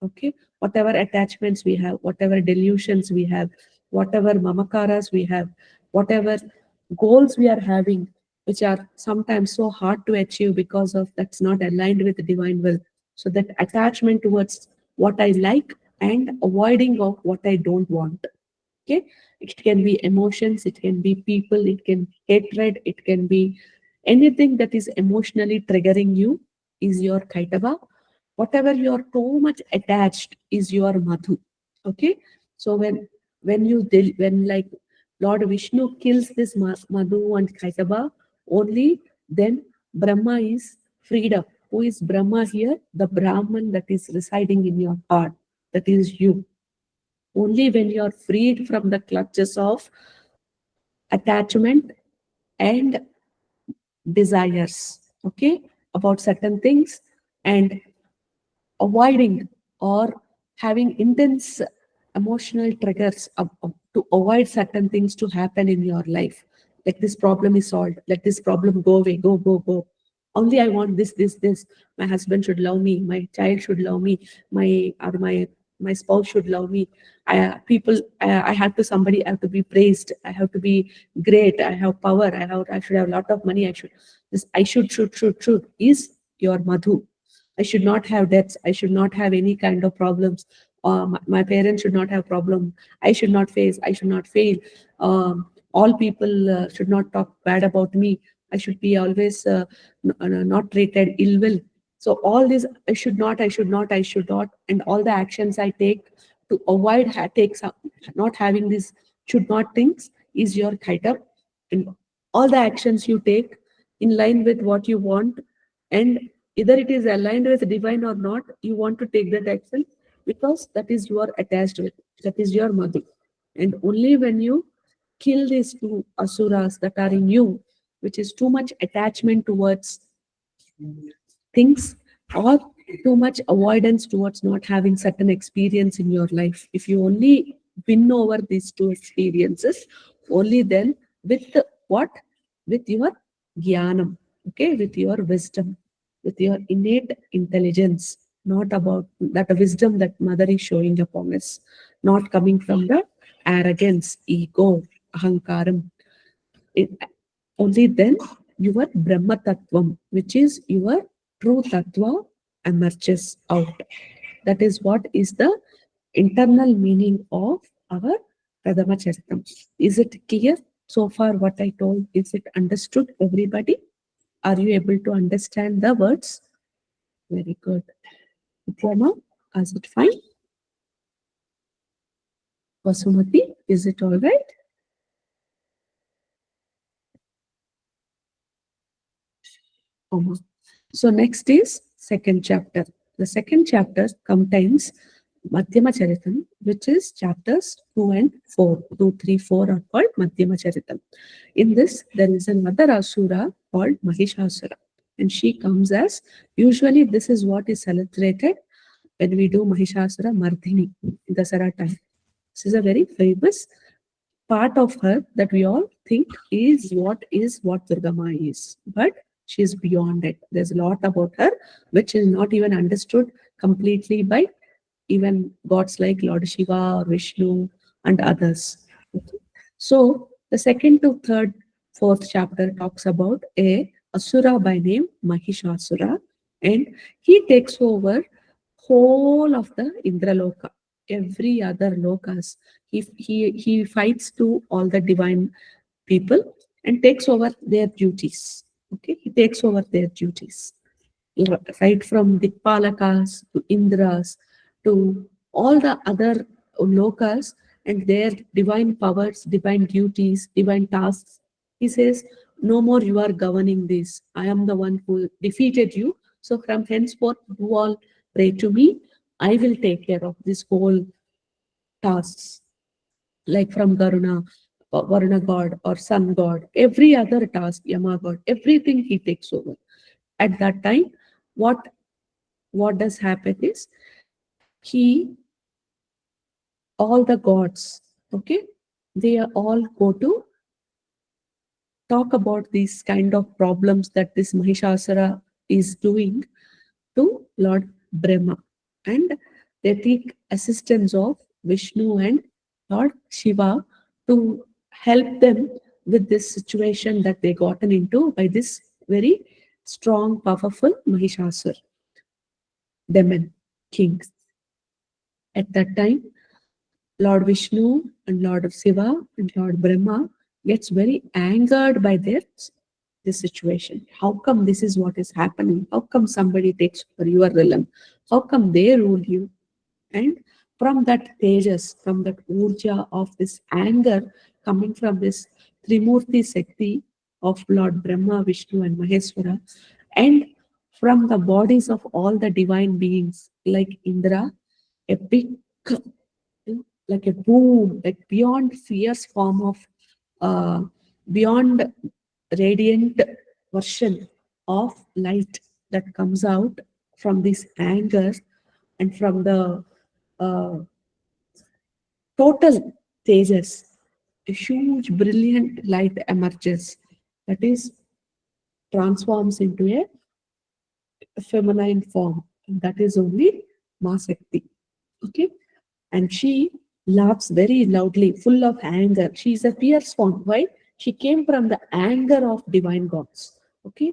Okay, whatever attachments we have, whatever delusions we have, whatever mamakaras we have, whatever goals we are having, which are sometimes so hard to achieve because of that's not aligned with the divine will. So that attachment towards what I like and avoiding of what I don't want. Okay, it can be emotions, it can be people, it can be hatred, it can be anything that is emotionally triggering you is your Kaitaba. Whatever you are too much attached is your Madhu. Okay, so when like Lord Vishnu kills this Madhu and Kaitaba, only then Brahma is freed up. Who is Brahma here? The Brahman that is residing in your heart, that is you. Only when you are freed from the clutches of attachment and desires, okay, about certain things, and avoiding or having intense emotional triggers to avoid certain things to happen in your life. Like this problem is solved, let this problem go away, go. Only I want this. My husband should love me, my child should love me, my spouse should love me. I have to somebody, I have to be praised, I have to be great, I have power, I should have a lot of money, I should is your Madhu. I should not have debts. I should not have any kind of problems. My parents should not have problem. I should not face. I should not fail. All people should not talk bad about me. I should be always not treated ill will. So all this I should not, and all the actions I take to avoid not having this should not things is your kaita, and all the actions you take in line with what you want, and either it is aligned with divine or not, you want to take that action because that is you are attached with, that is your mother. And only when you kill these two asuras that are in you, which is too much attachment towards things or too much avoidance towards not having certain experience in your life. If you only win over these two experiences, only then with what? With your jnanam, okay, with your wisdom, with your innate intelligence, not about that wisdom that mother is showing upon us, not coming from the arrogance, ego, ahankaram. It, only then your Brahma Tattvam, which is your true Tattva, emerges out. That is what is the internal meaning of our Pradama Charitam. Is it clear so far what I told? Is it understood, everybody? Are you able to understand the words? Very good. Diploma, is it fine? Vasumati, is it all right? Oma. So next is second chapter. The second chapter contains Madhyama Charitam, which is chapters 2 and 4. 2, 3, 4 are called Madhyama Charitam. In this, there is another Asura called Mahishasura. And she comes as, usually this is what is celebrated when we do Mahishasura Mardhini in Dasara time. This is a very famous part of her that we all think is what Durga Ma is. But she is beyond it. There's a lot about her which is not even understood completely by even gods like Lord Shiva or Vishnu and others. Okay. So the second to third, fourth chapter talks about a Asura by name Mahishasura, and he takes over whole of the Indraloka, every other lokas. He fights to all the divine people and takes over their duties. Okay, he takes over their duties right from Dikpalakas to Indras to all the other lokas and their divine powers, divine duties, divine tasks. He says, no more you are governing this. I am the one who defeated you. So from henceforth, you all pray to me. I will take care of this whole tasks, like from Garuna, Varuna god or sun god, every other task, Yama god, everything he takes over. At that time, what what does happen is he all the gods, okay, they are all go to talk about these kind of problems that this Mahishasura is doing to Lord Brahma, and they take assistance of Vishnu and Lord Shiva to help them with this situation that they gotten into by this very strong, powerful Mahishasur demon kings. At that time, Lord Vishnu and Lord Shiva and Lord Brahma gets very angered by this situation. How come this is what is happening? How come somebody takes over your realm? How come they rule you? And from that tejas, from that urja of this anger coming from this Trimurti Shakti of Lord Brahma, Vishnu and Maheswara, and from the bodies of all the divine beings like Indra, a big, like a boom, like beyond fierce form of, beyond radiant version of light that comes out from this anger and from the uh, total tejas. A huge, brilliant light emerges that is transforms into a feminine form. And that is only Masakti. Okay. And she laughs very loudly, full of anger. She is a fierce form. Why? She came from the anger of divine gods. Okay.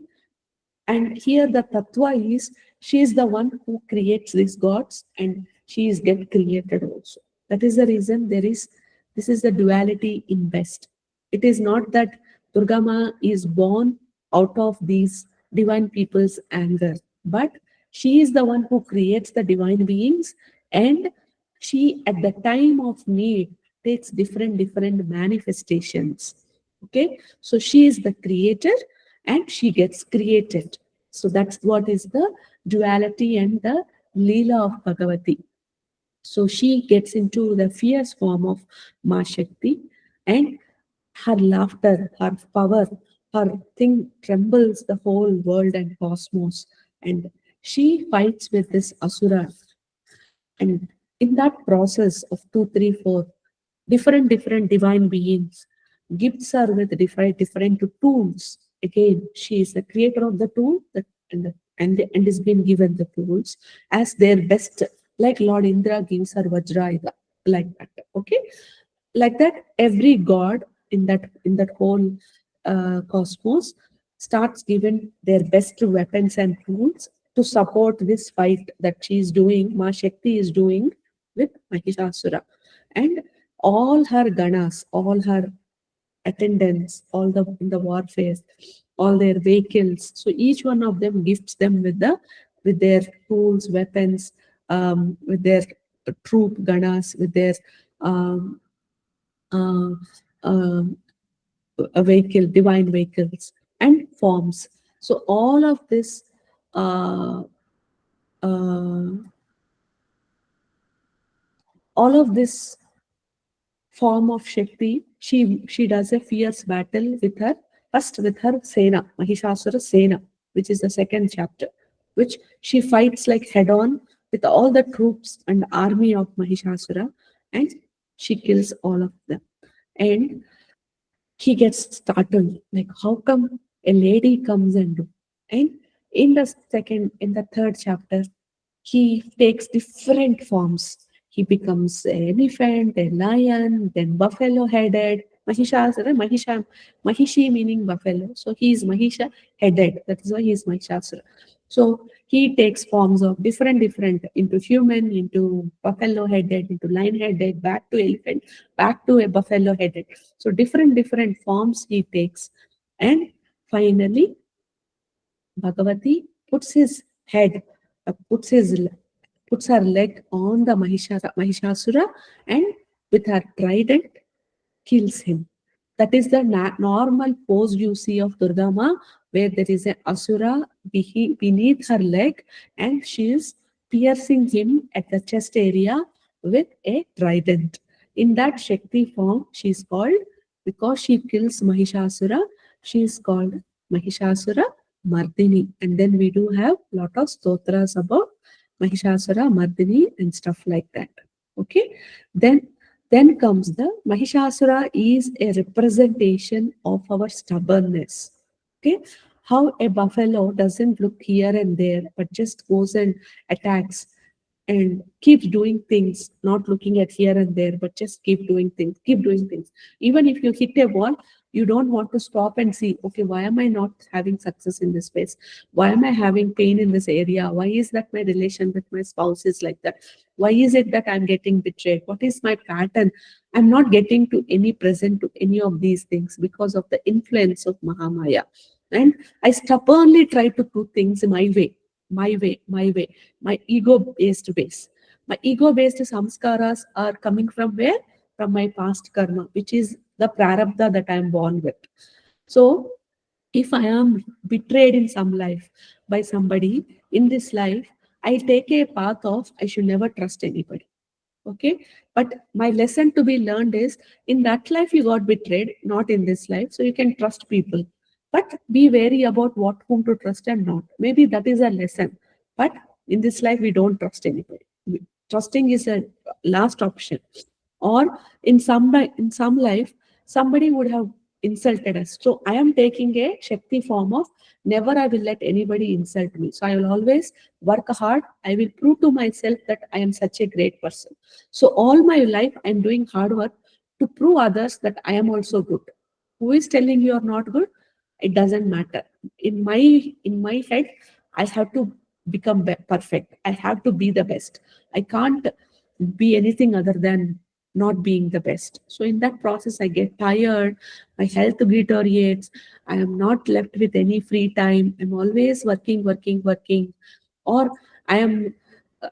And here the tattva is she is the one who creates these gods and she is get created also. That is the reason this is the duality in best. It is not that Durga Ma is born out of these divine people's anger, but she is the one who creates the divine beings, and she at the time of need takes different manifestations. Okay, so she is the creator and she gets created. So that's what is the duality and the Leela of Bhagavati. So she gets into the fierce form of Ma Shakti, and her laughter, her power, her thing trembles the whole world and cosmos. And she fights with this Asura. And in that process of 2, 3, 4, different divine beings gifts her with different tools. Again, she is the creator of the tool that and is being given the tools as their best, like Lord Indra gives her Vajrayuda, like that. Okay, like that, every god in that whole cosmos starts giving their best weapons and tools to support this fight that she is doing, Ma Shakti is doing with Mahishasura. And all her ganas, all her attendants, all the in the warfare, all their vehicles. So each one of them gifts them with their tools, weapons, with their troop ganas, with their uh, uh, a vehicle, divine vehicles, and forms. So uh, uh, all of this form of Shakti, she does a fierce battle with her, first with her Sena, Mahishasura Sena, which is the second chapter, which she fights like head on with all the troops and army of Mahishasura, and she kills all of them. And he gets startled, like, how come a lady comes and do? And in the third chapter, he takes different forms. He becomes an elephant, a lion, then buffalo headed. Mahishasura, Mahishi meaning buffalo. So he is Mahisha headed. That is why he is Mahishasura. So he takes forms of different into human, into buffalo headed, into lion headed, back to elephant, back to a buffalo headed. So different forms he takes. And finally, Bhagavati puts his head, puts her leg on the Mahishasura, and with her trident kills him. That is the normal pose you see of Durga Ma, where there is an asura beneath her leg, and she is piercing him at the chest area with a trident. In that Shakti form, she is called, because she kills Mahishasura, she is called Mahishasura Mardini. And then we do have lot of stotras about Mahishasura Mardini and stuff like that. Okay, then comes the Mahishasura is a representation of our stubbornness. Okay, how a buffalo doesn't look here and there, but just goes and attacks and keeps doing things, not looking at here and there, but just keep doing things. Even if you hit a wall, you don't want to stop and see, okay, why am I not having success in this space? Why am I having pain in this area? Why is that my relation with my spouse is like that? Why is it that I'm getting betrayed? What is my pattern? I'm not getting to any present to any of these things because of the influence of Mahamaya. And I stubbornly try to do things my ego-based base. My ego-based samskaras are coming from where? From my past karma, which is the prarabdha that I am born with. So, if I am betrayed in some life by somebody in this life, I take a path of I should never trust anybody. Okay, but my lesson to be learned is in that life you got betrayed, not in this life. So you can trust people, but be wary about what whom to trust and not. Maybe that is a lesson, but in this life we don't trust anybody. Trusting is a last option. Or in some life somebody would have insulted us, so I am taking a Shakti form of never I will let anybody insult me. So I will always work hard. I will prove to myself that I am such a great person. So all my life I am doing hard work to prove others that I am also good. Who is telling you are not good? It doesn't matter. In my head, I have to become perfect. I have to be the best. I can't be anything other than not being the best. So in that process, I get tired, my health deteriorates, I am not left with any free time. I'm always working, or I am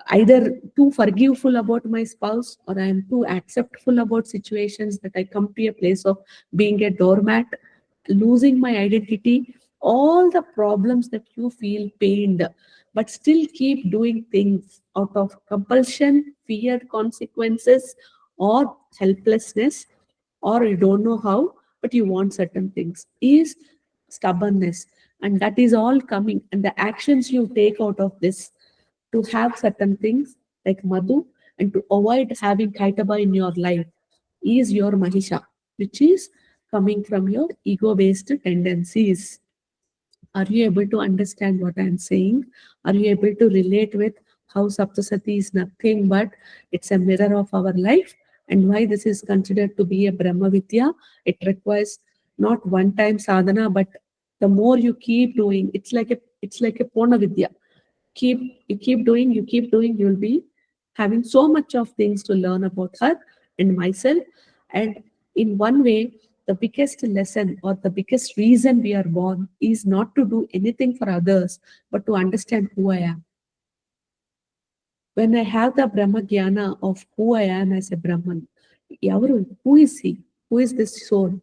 either too forgiveful about my spouse, or I am too acceptful about situations that I come to a place of being a doormat, losing my identity, all the problems that you feel pained, but still keep doing things out of compulsion, fear consequences, or helplessness, or you don't know how, but you want certain things, is stubbornness. And that is all coming. And the actions you take out of this to have certain things like Madhu and to avoid having Kaitaba in your life is your Mahisha, which is coming from your ego based tendencies. Are you able to understand what I am saying? Are you able to relate with how Saptasati is nothing but it's a mirror of our life, and why this is considered to be a Brahma Vidya? It requires not one time sadhana, but the more you keep doing, it's like a Pona Vidya. You keep doing, you'll be having so much of things to learn about her and myself. And in one way, the biggest lesson or the biggest reason we are born is not to do anything for others, but to understand who I am. When I have the Brahma Jnana of who I am as a Brahman, who is he? Who is this soul?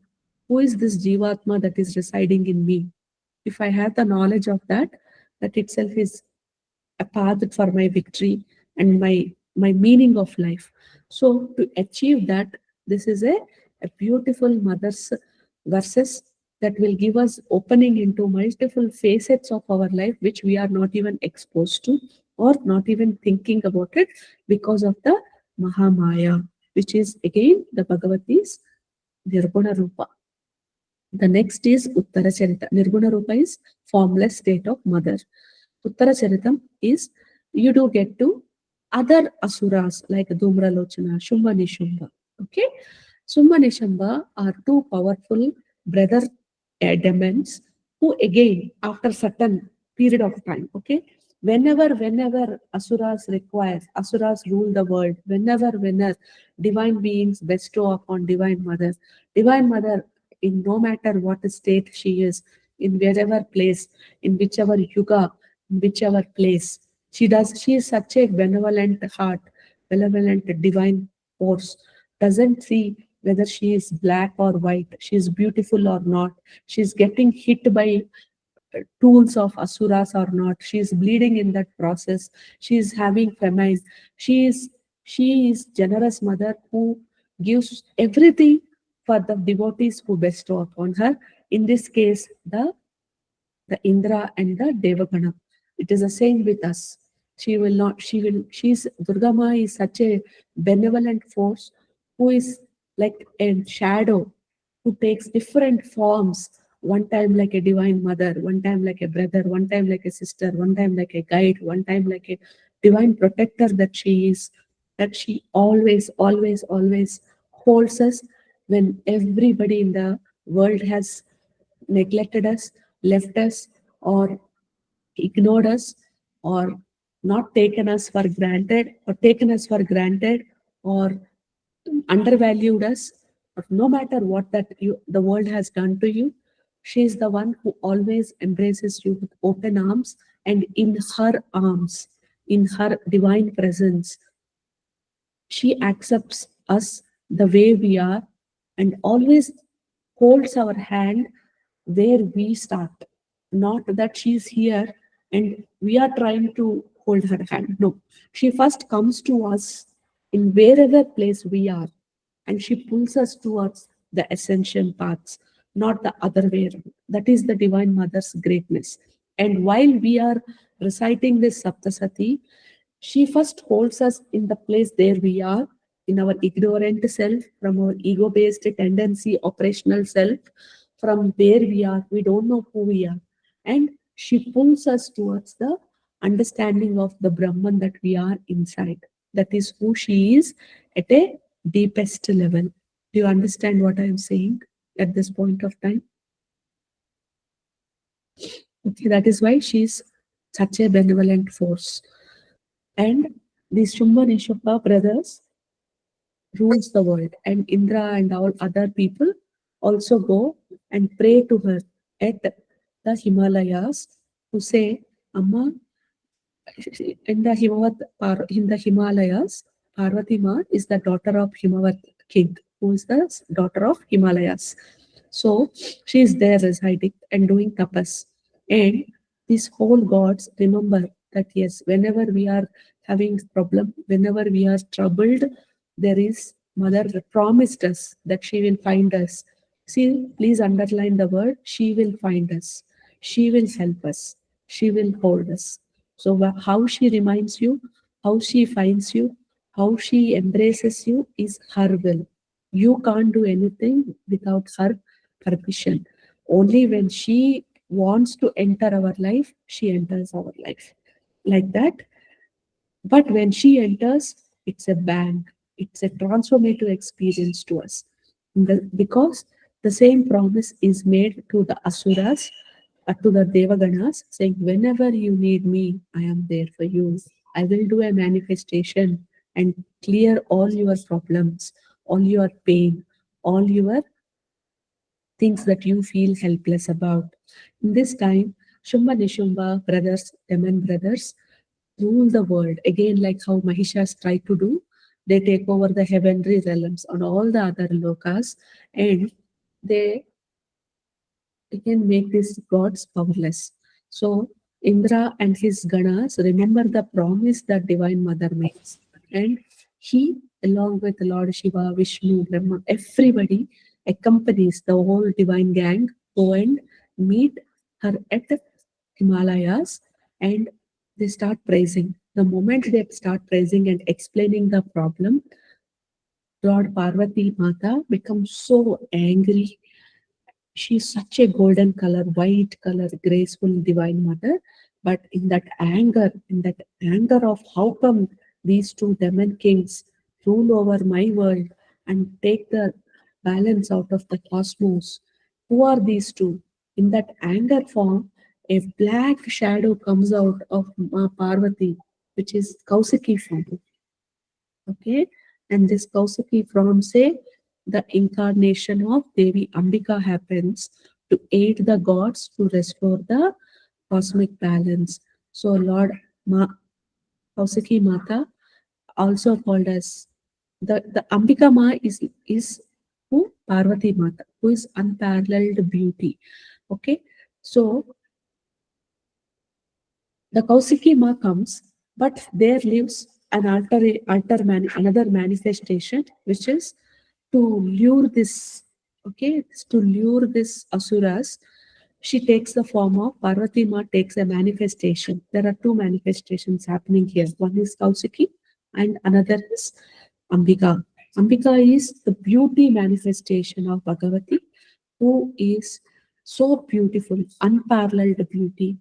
Who is this Jivatma that is residing in me? If I have the knowledge of that, that itself is a path for my victory and my meaning of life. So to achieve that, this is a beautiful mother's verses that will give us opening into multiple facets of our life which we are not even exposed to or not even thinking about it because of the Mahamaya, which is again the Bhagavati's Nirguna Rupa. The next is Uttara Charita. Nirguna Rupa is formless state of mother. Uttara Charitam is you do get to other asuras like Dhumra Lochana, Shumba Nishumba. Okay? Shumba Nishumba are two powerful brother demons who again after certain period of time, okay? Whenever asuras require, asuras rule the world, whenever divine beings bestow upon divine mother in no matter what state she is, in wherever place, in whichever yuga, in whichever place. She is such a benevolent heart, benevolent divine force. Doesn't see whether she is black or white, she is beautiful or not, she is getting hit by tools of asuras or not, she is bleeding in that process, she is having famine, she is she is generous mother who gives everything for the devotees who bestow upon her. In this case, the Indra and the Devagana. It is the same with us. Durga Ma is such a benevolent force who is like a shadow who takes different forms. One time like a divine mother, one time like a brother, one time like a sister, one time like a guide, one time like a divine protector that she is, that she always holds us when everybody in the world has neglected us, left us, or ignored us, or not taken us for granted, or taken us for granted, or undervalued us, or no matter what the world has done to you, she is the one who always embraces you with open arms, and in her arms, in her divine presence, she accepts us the way we are and always holds our hand where we start. Not that she's here and we are trying to hold her hand. No, she first comes to us in wherever place we are and she pulls us towards the ascension paths, not the other way around. That is the Divine Mother's greatness. And while we are reciting this Saptasati, she first holds us in the place there we are, in our ignorant self, from our ego based tendency, operational self, from where we are, we don't know who we are. And she pulls us towards the understanding of the Brahman that we are inside. That is who she is at a deepest level. Do you understand what I am saying at this point of time? Okay, that is why she is such a benevolent force. And these Shumba Nishuppa brothers rules the world, and Indra and all other people also go and pray to her at the Himalayas to say, Amma, in the Himalayas, Parvati Ma is the daughter of Himavat king, who is the daughter of Himalayas. So she is there residing and doing tapas. And these whole gods remember that yes, whenever we are having problem, whenever we are troubled, there is Mother promised us that she will find us. See, please underline the word, she will find us. She will help us. She will hold us. So how she reminds you, how she finds you, how she embraces you is her will. You can't do anything without her permission. Only when she wants to enter our life, she enters our life. Like that. But when she enters, it's a bang. It's a transformative experience to us. Because the same promise is made to the Asuras, to the Devaganas, saying, whenever you need me, I am there for you. I will do a manifestation and clear all your problems, all your pain, all your things that you feel helpless about. In this time, Shumba Nishumba brothers, Demon brothers, rule the world. Again, like how Mahishas tried to do, they take over the heavenly realms and all the other lokas, and they can make these gods powerless. So Indra and his Ganas remember the promise that Divine Mother makes. And he, along with Lord Shiva, Vishnu, Brahma, everybody accompanies the whole divine gang, go and meet her at the Himalayas, and they start praising. The moment they start praising and explaining the problem, Lord Parvati Mata becomes so angry. She's such a golden color, white color, graceful divine mother. But in that anger of how come these two demon kings rule over my world and take the balance out of the cosmos, who are these two? In that anger form, a black shadow comes out of Ma Parvati, which is Kausiki form. Okay, and this Kausaki from say the incarnation of Devi Ambika happens to aid the gods to restore the cosmic balance. So Lord Kausaki Mata, also called as the Ambika Ma, is who Parvati Mata, who is unparalleled beauty. Okay, so the Kausiki Ma comes, but there lives an another manifestation, which is to lure this, okay, to lure this asuras. She takes the form of Parvati Ma, takes a manifestation. There are two manifestations happening here. One is Kausiki, and another is Ambika. Ambika is the beauty manifestation of Bhagavati, who is so beautiful, unparalleled beauty,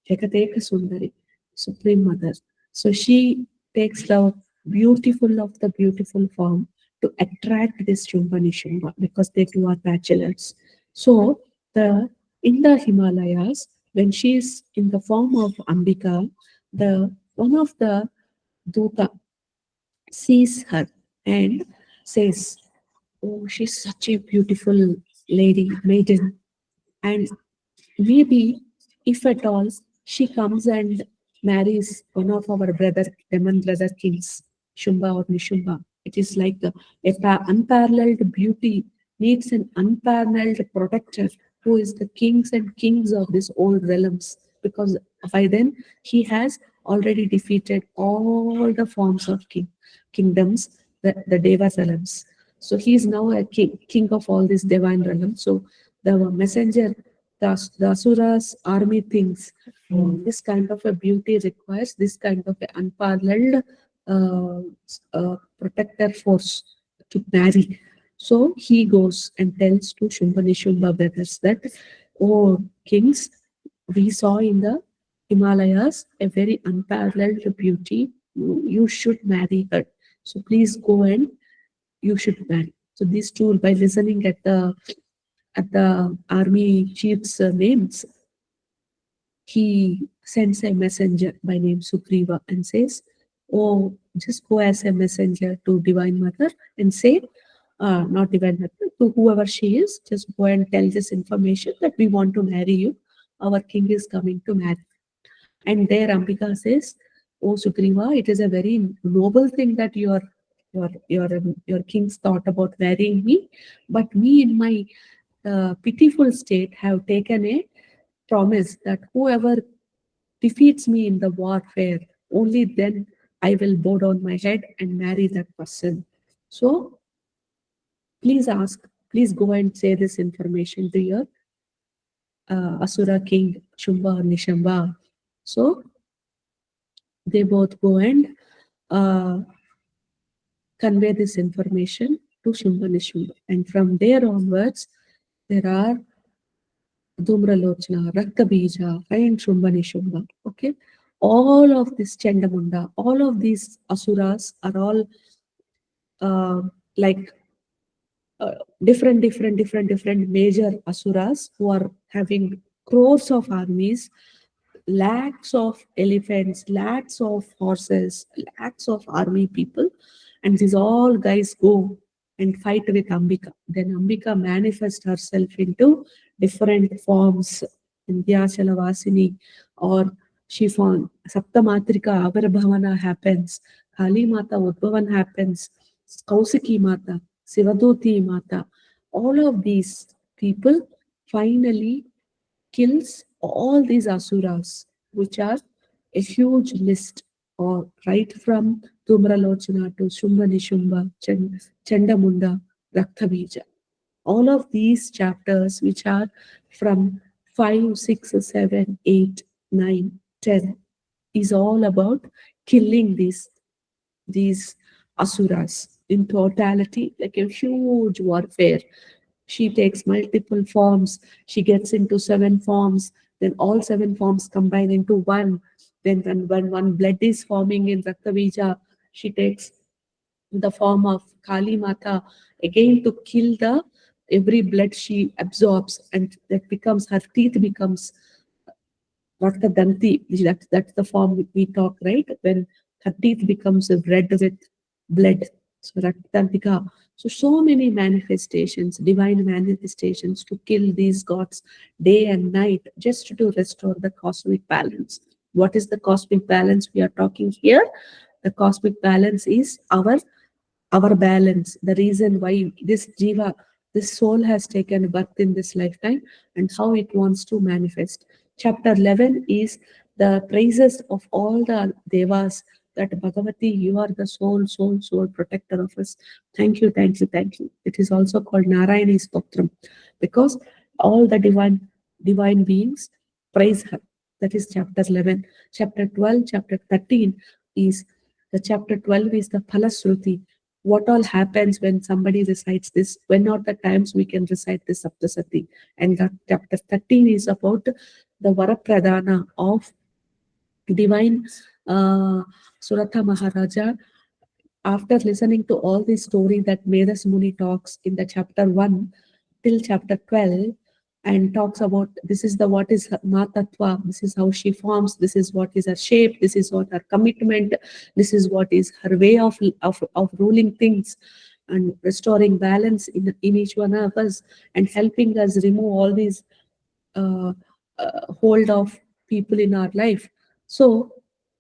Jekateka Sundari, Supreme Mother. So she takes the beautiful of the beautiful form to attract this Shumba Nishumba because they two are bachelors. So the in the Himalayas, when she is in the form of Ambika, the one of the Duta sees her and says, "Oh, she's such a beautiful lady, maiden." And maybe, if at all, she comes and marries one of our demon brother kings, Shumba or Nishumba. It is like unparalleled beauty needs an unparalleled protector who is the kings of these old realms. Because by then he has already defeated all the forms of kingdoms, the Deva realms. So he is now a king of all these divine realms. So the messenger, the Asuras army thinks this kind of a beauty requires this kind of a unparalleled protector force to marry. So he goes and tells to Shumba brothers that, oh, kings, we saw in the Himalayas a very unparalleled beauty. You should marry her. So please go and you should marry. So these two, by listening at the army chief's names, he sends a messenger by name Sugriva and says, "Oh, just go as a messenger to Divine Mother and say, not Divine Mother, to whoever she is, just go and tell this information that we want to marry you. Our king is coming to marry." And there Ambika says, "Oh, Sugriva, it is a very noble thing that your king's thought about marrying me, but me in my pitiful state have taken a promise that whoever defeats me in the warfare, only then I will bow down my head and marry that person. So please go and say this information to your Asura king, Shumba or Nishamba." So they both go and uh, convey this information to Shumba Nishamba. And from there onwards, there are Dhumralochana, Raktabija, and Shumba Nishumba. Okay. All of this Chandamunda, all of these asuras are all uh, like different major asuras who are having crores of armies, lakhs of elephants, lakhs of horses, lakhs of army people, and these all guys go and fight with Ambika. Then Ambika manifests herself into different forms, Vindhyachala Vasini or She found Saptamatrika Avarbhavana happens, Kali Mata Udbhavan happens, Kausiki Mata, Sivadoti Mata. All of these people finally kills all these asuras, which are a huge list, or right from Tumralochana to Shumba Nishumba, Chandamunda, Raktabija. All of these chapters, which are from 5, 6, 7, 8, 9, 10, is all about killing these asuras in totality, like a huge warfare. She takes multiple forms, she gets into 7 forms, then all 7 forms combine into one. Then when one blood is forming in Raktavija, she takes the form of Kali Mata again to kill the every blood she absorbs, and that becomes her teeth becomes Raktadanti. That's the form we talk, right? When her teeth becomes red with blood. So Raktadantika. So many manifestations, divine manifestations to kill these gods day and night just to restore the cosmic balance. What is the cosmic balance we are talking here? The cosmic balance is our balance, the reason why this jiva, this soul has taken birth in this lifetime, and how it wants to manifest. Chapter 11 is the praises of all the devas, that Bhagavati, you are the soul protector of us. Thank you, thank you, thank you. It is also called Narayani Stotram, because all the divine beings praise her. That is chapter 11. Chapter 12, chapter 13 is the chapter 12 is the Phalasruti. What all happens when somebody recites this? When are the times we can recite this Saptasati? And that chapter 13 is about the Varapradana of divine Suratha Maharaja. After listening to all the story that Medas Muni talks in the chapter 1 till chapter 12, and talks about this is the what is Matattva, this is how she forms, this is what is her shape, this is what her commitment, this is what is her way of ruling things and restoring balance in each one of us, and helping us remove all these uh, hold of people in our life. So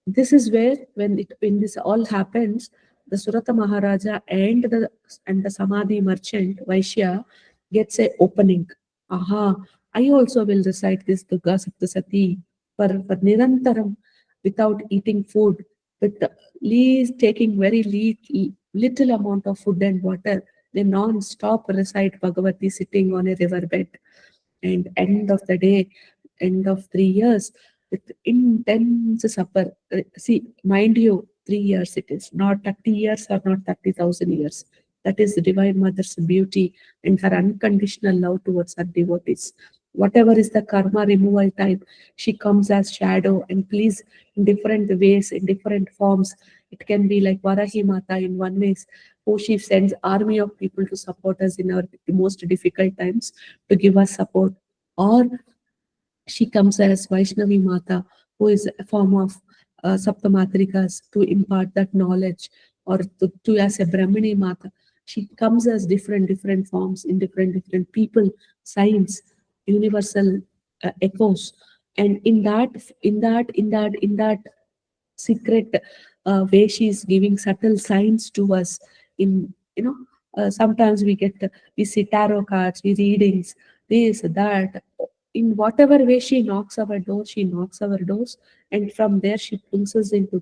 this is where when this all happens, the Surata Maharaja and the Samadhi merchant Vaishya gets a opening. Aha, I also will recite this Durga Saptasati for Nirantaram without eating food, with least taking very little amount of food and water. They non-stop recite Bhagavati sitting on a riverbed, and end of the day, end of 3 years, with intense supper. See, mind you, 3 years it is, not 30 years or not 30,000 years. That is the Divine Mother's beauty and her unconditional love towards her devotees. Whatever is the karma removal time, she comes as shadow and please in different ways, in different forms. It can be like Varahi Mata in one way, who she sends army of people to support us in our most difficult times, to give us support. Or she comes as Vaishnavi Mata, who is a form of Saptamatrikas to impart that knowledge, or to as a Brahmini Mata. She comes as different forms in different people, signs, universal echoes. And in that secret way, she's giving subtle signs to us. In sometimes we see tarot cards, we readings, this that. In whatever way she knocks our door, she knocks our doors, and from there she pulls us into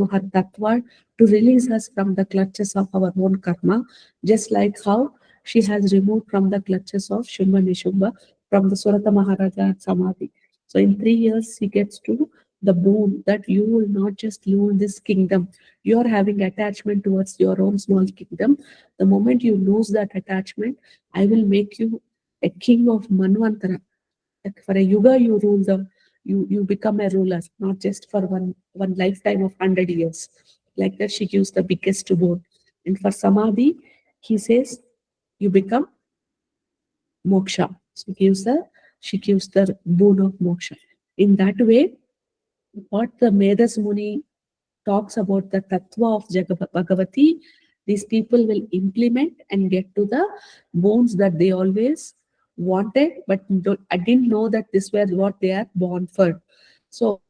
her tattva, to release us from the clutches of our own karma, just like how she has removed from the clutches of Shumba Nishumba, from the Surata Maharaja and Samadhi. So in 3 years she gets to the boon that you will not just lose this kingdom. You are having attachment towards your own small kingdom. The moment you lose that attachment, I will make you a king of Manvantara. Like for a yuga, you become a ruler, not just for one lifetime of 100 years. Like that, she gives the biggest boon. And for Samadhi, he says, you become moksha. So she gives the boon of moksha. In that way, what the Medas Muni talks about the tattva of Bhagavati, these people will implement and get to the bones that they always wanted, but I didn't know that this was what they are born for. So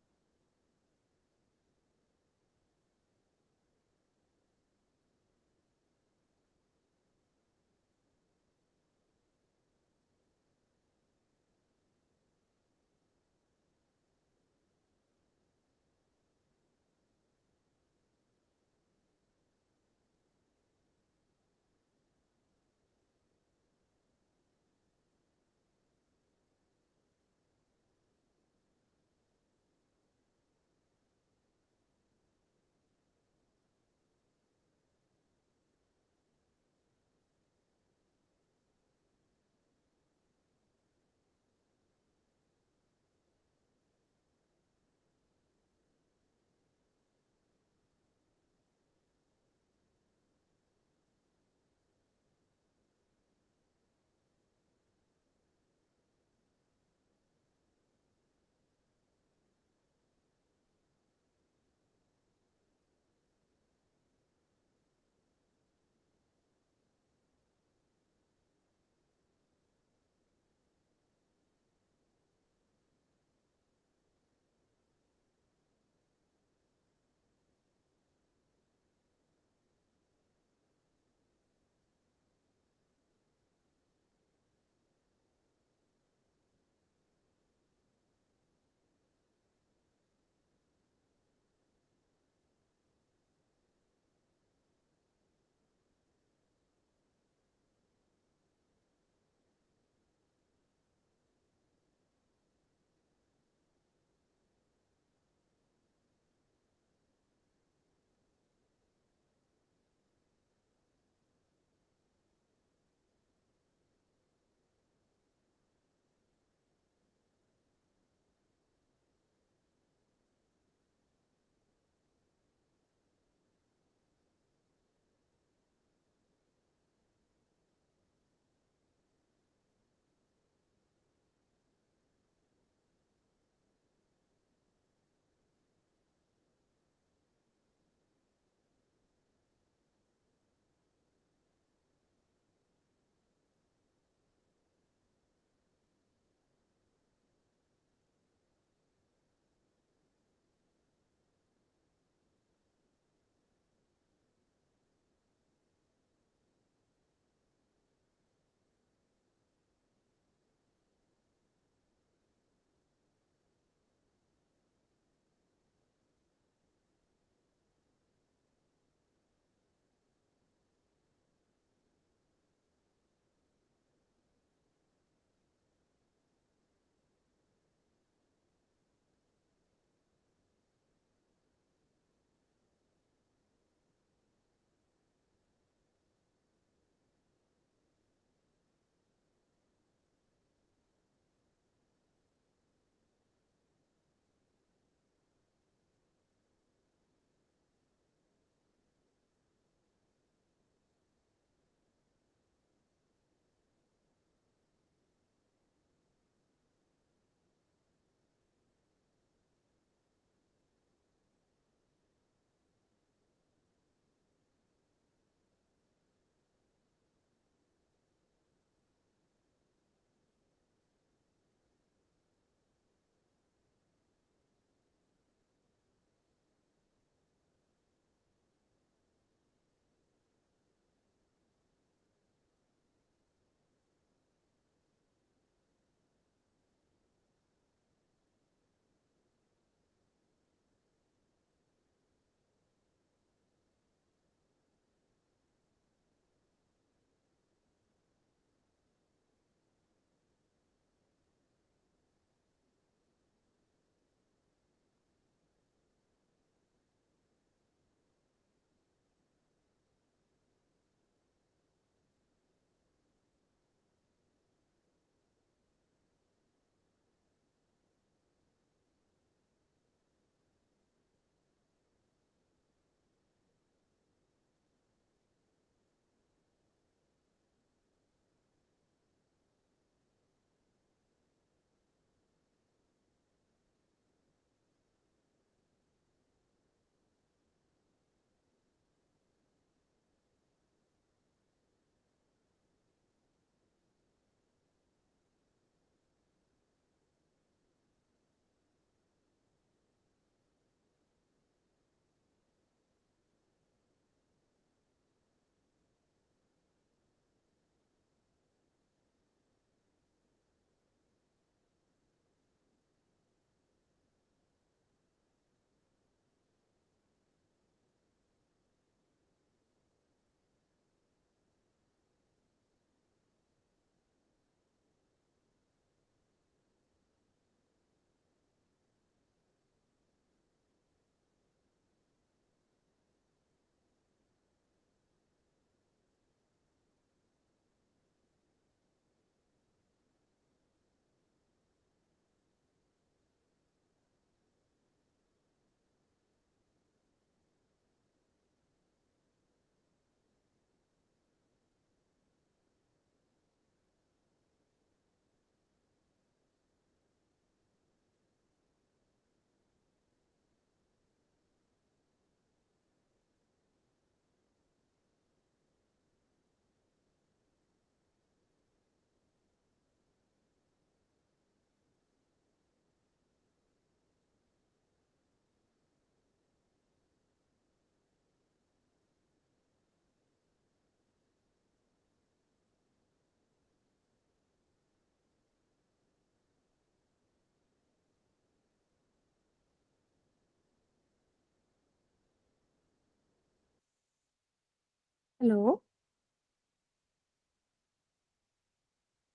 Hello.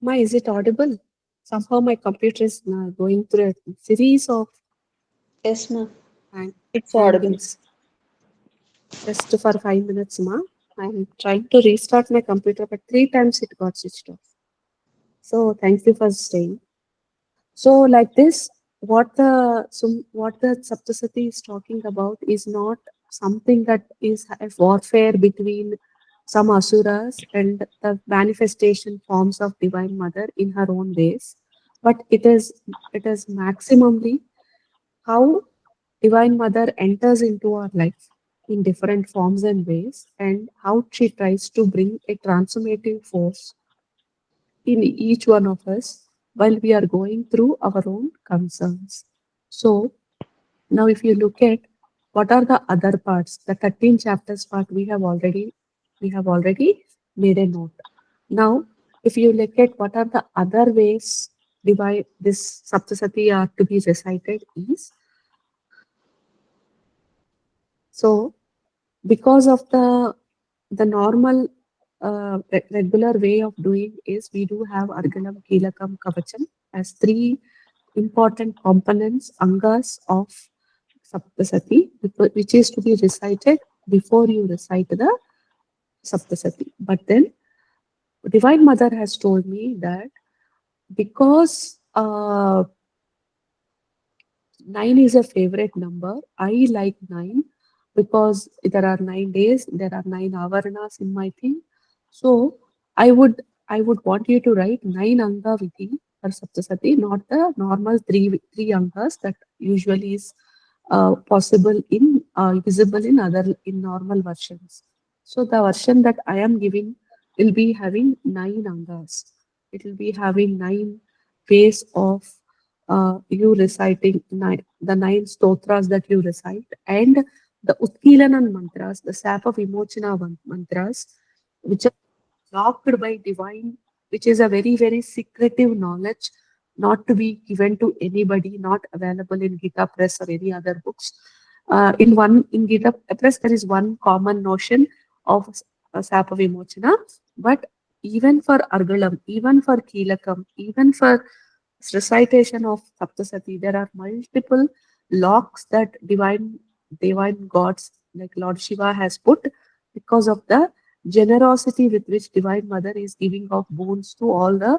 Ma, is it audible? Somehow my computer is going through a series of Yes, ma'am. It's audible. angles. Just for 5 minutes, ma. I'm trying to restart my computer, but 3 times it got switched off. So thank you for staying. So like this, what the Saptasati is talking about is not something that is a warfare between some asuras and the manifestation forms of Divine Mother in her own ways, but it is maximally how Divine Mother enters into our life in different forms and ways, and how she tries to bring a transformative force in each one of us while we are going through our own concerns. So, now if you look at what are the other parts, the 13 chapters part we have already made a note. Now, if you look at what are the other ways divine this Saptasati are to be recited is, so because of the normal regular way of doing is we do have Argalam, Kilakam, Kavacham as three important components, angas of Saptasati, which is to be recited before you recite the Saptasati. But then Divine Mother has told me that because 9 is a favorite number. I like 9 because there are 9 days, there are 9 avaranas in my thing. So I would want you to write 9 anga vidhi for Saptasati, not the normal three angas that usually is possible in visible in other in normal versions. So the version that I am giving will be having 9 angas. It will be having 9 ways of you reciting the 9 stotras that you recite, and the Utkilanan mantras, the sap of Vimochana mantras, which are locked by divine, which is a very, very secretive knowledge, not to be given to anybody, not available in Gita Press or any other books. In Gita Press, there is one common notion of sap of Vimochana, but even for Argalam, even for Kilakam, even for recitation of Saptasati, there are multiple locks that divine gods like Lord Shiva has put because of the generosity with which Divine Mother is giving of boons to all the,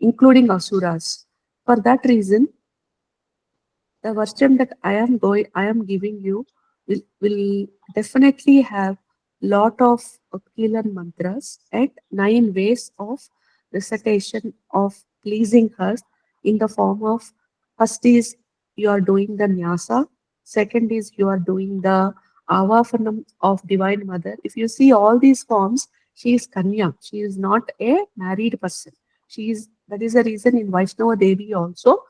including asuras. For that reason, the version that I am giving you will definitely have lot of Kilan mantras and 9 ways of recitation of pleasing her in the form of, first is you are doing the nyasa, second is you are doing the avafanam of Divine Mother. If you see all these forms, she is Kanya. She is not a married person. That is the reason in Vaishnava Devi also,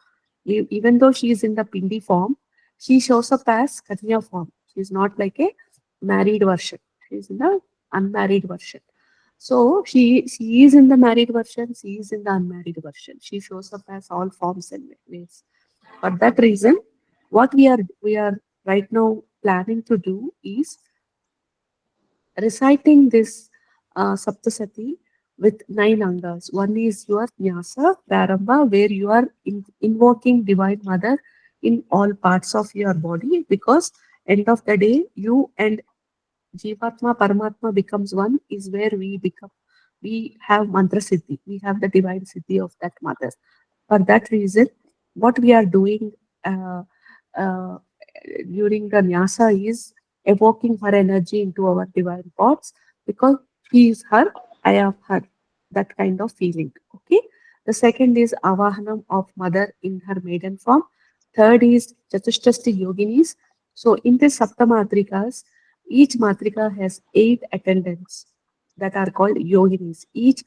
even though she is in the Pindi form, she shows up as Kanya form. She is not like a married version. She is in the unmarried version. So she is in the married version, she is in the unmarried version. She shows up as all forms and ways. For that reason, what we are right now planning to do is reciting this Saptasati with 9 angas. One is your Nyasa, Prarambha, where you are invoking Divine Mother in all parts of your body, because end of the day, you and Jivatma, Paramatma becomes one, is where we have Mantra Siddhi, we have the divine Siddhi of that Mother. For that reason, what we are doing uh, uh, during the Nyasa is evoking her energy into our divine pots, because she is her, I am her, that kind of feeling. Okay. The second is Avahanam of Mother in her maiden form. Third is Chatushtasti Yoginis. So in this Saptamatrikas, each Matrika has 8 attendants that are called Yoginis. Each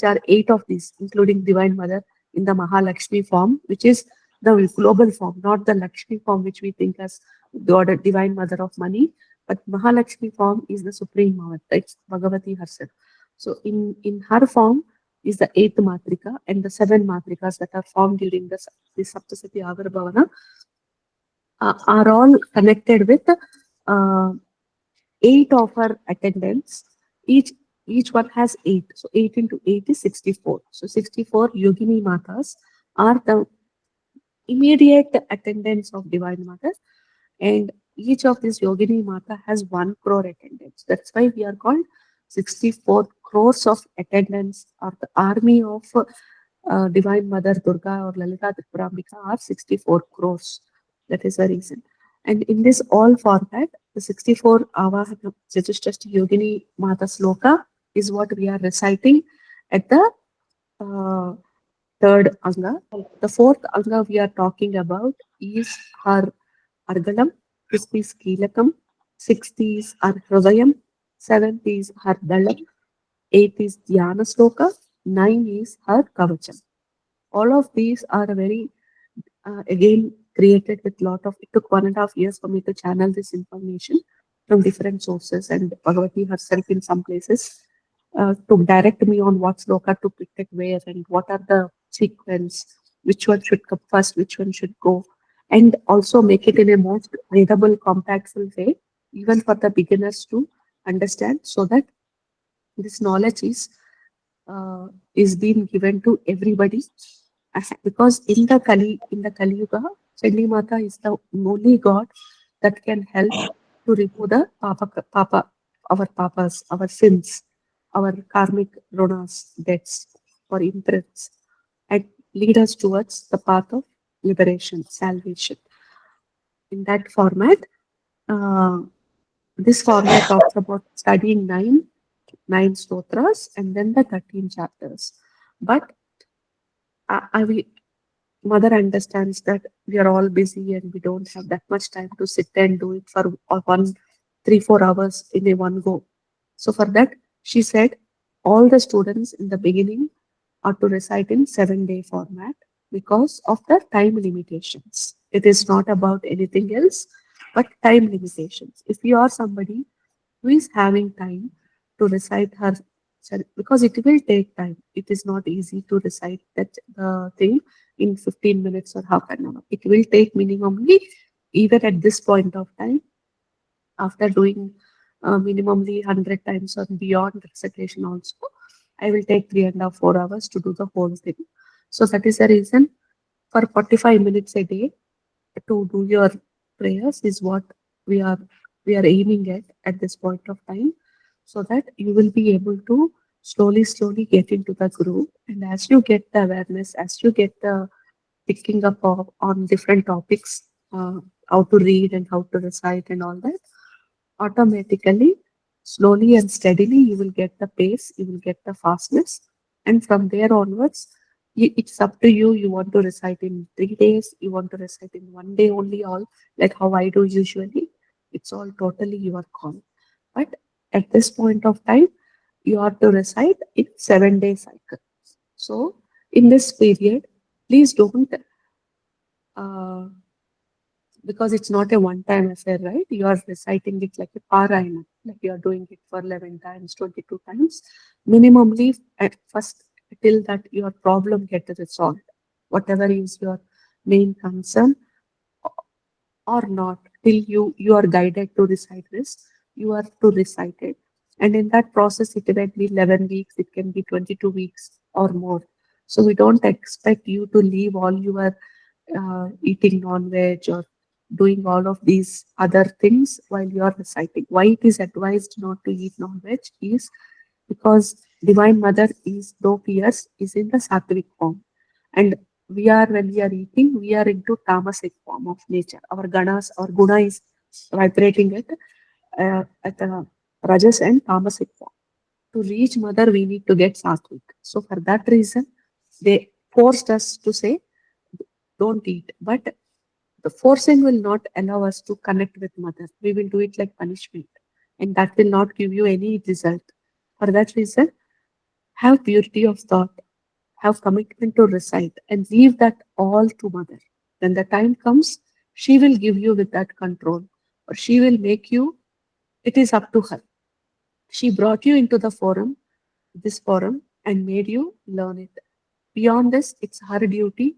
are 8 of these, including Divine Mother in the Mahalakshmi form, which is the global form, not the Lakshmi form, which we think as God, a divine mother of money. But Mahalakshmi form is the supreme mother, it's Bhagavati herself. So in her form is the 8th matrika, and the 7 matrikas that are formed during the Saptasati Agarbhavana are all connected with uh, 8 of her attendants. Each each one has 8. So 8 into 8 is 64. So 64 Yogini Matas are the immediate attendants of Divine Mother, and each of these Yogini Mata has 1 crore attendants. That's why we are called 64 crores of attendants, or the army of Divine Mother Durga or Lalita Tripurambika are 64 crores. That is the reason. And in this all format, the 64 Avahana Chatushashti Yogini Mata Sloka is what we are reciting at the uh, third Anga. The fourth Anga we are talking about is her Argalam, fifth is Kilakam, sixth is her Hridayam, seventh is her Dalam, eighth is Dhyana Sloka, nine is her Kavacham. All of these are very again created with lot of. It took 1.5 years for me to channel this information from different sources, and Bhagavati herself in some places to direct me on what sloka to pick at where and what are the sequence, which one should come first, which one should go, and also make it in a most readable, compactful way, even for the beginners to understand, so that this knowledge uh, is being given to everybody. Because in the Kali Yuga, Chandi Mata is the only God that can help to remove the our papas, our sins, our karmic runas, debts, or imprints, and lead us towards the path of liberation, salvation. In that format, uh, this format talks about studying nine stotras and then the 13 chapters. But I will mother understands that we are all busy and we don't have that much time to sit and do it for 3-4 hours in a one go. So for that, she said all the students in the beginning are to recite in 7-day format because of the time limitations. It is not about anything else but time limitations. If you are somebody who is having time to recite her, because it will take time. It is not easy to recite that thing in 15 minutes or half an hour. It will take minimally, even at this point of time, after doing minimally 100 times or beyond recitation also, I will take 3.5-4 hours to do the whole thing. So that is the reason for 45 minutes a day to do your prayers is what we are we are aiming at this point of time, so that you will be able to slowly get into the groove. And as you get the awareness, as you get the picking up on different topics, how to read and how to recite and all that, automatically, slowly and steadily, you will get the pace, you will get the fastness, and from there onwards, it's up to you. You want to recite in 3 days, you want to recite in one day only, all like how I do usually. It's all totally your call. But at this point of time, you are to recite in 7-day cycle. So in this period, please don't uh, because it's not a one-time affair, right? You are reciting it like a parayana, like you are doing it for 11 times, 22 times, minimally at first, till that your problem gets resolved. Whatever is your main concern or not, till you are guided to recite this, you are to recite it. And in that process, it can be 11 weeks, it can be 22 weeks or more. So we don't expect you to leave all your eating non-veg or doing all of these other things while you are reciting. Why it is advised not to eat non-veg is because Divine Mother is, though fierce, is in the sattvic form. And we are, when we are eating, we are into tamasic form of nature. Our ganas, our guna is vibrating at the rajas and tamasic form. To reach Mother, we need to get sattvic. So for that reason, they forced us to say, don't eat. But the forcing will not allow us to connect with Mother. We will do it like punishment, and that will not give you any result. For that reason, have purity of thought, have commitment to recite, and leave that all to Mother. When the time comes, she will give you with that control, or she will make you, it is up to her. She brought you into the forum, this forum, and made you learn it. Beyond this, it's her duty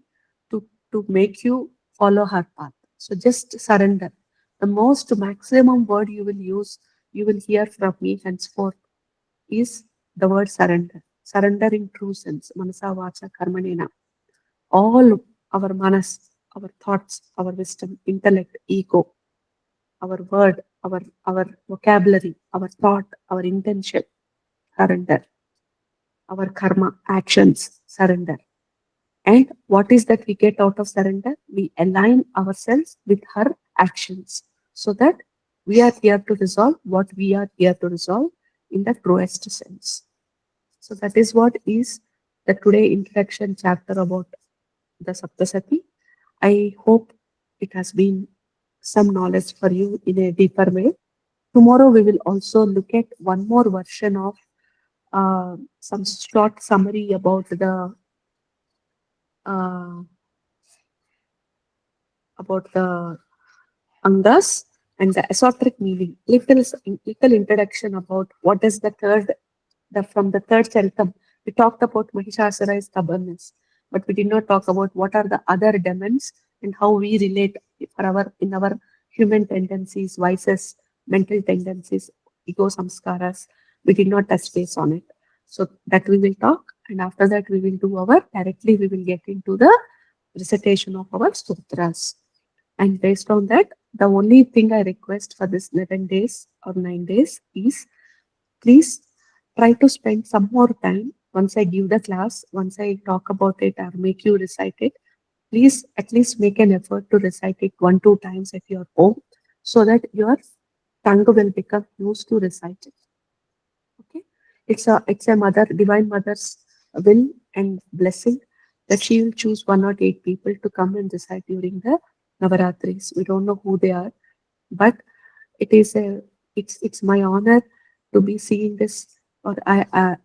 to make you follow her path. So just surrender. The most maximum word you will use you will hear from me henceforth is the word surrender. Surrender in true sense. Manasa vacha karmanena. All our manas, our thoughts, our wisdom, intellect, ego, our word, our vocabulary, our thought, our intention, surrender. Our karma, actions, surrender. And what is that we get out of surrender? We align ourselves with her actions so that we are here to resolve what we are here to resolve in the truest sense. So that is what is the today introduction chapter about the Saptasati. I hope it has been some knowledge for you in a deeper way. Tomorrow we will also look at one more version of some short summary uh, about the angas and the esoteric meaning. Little introduction about what is the third, from the third charitam. We talked about Mahishasura's stubbornness, but we did not talk about what are the other demons and how we relate for in our human tendencies, vices, mental tendencies, ego samskaras. We did not touch base on it. So that we will talk, and after that we will do our directly. We will get into the recitation of our sutras. And based on that, the only thing I request for this 11 days or 9 days is please try to spend some more time once I give the class, once I talk about it or make you recite it. Please at least make an effort to recite it 1, 2 times at your home so that your tongue will become used to recite it. Okay, it's a mother, divine mother's will and blessing that she will choose 1 or 8 people to come and recite during the Navaratris. We don't know who they are, but it is a it's my honor to be seeing this, or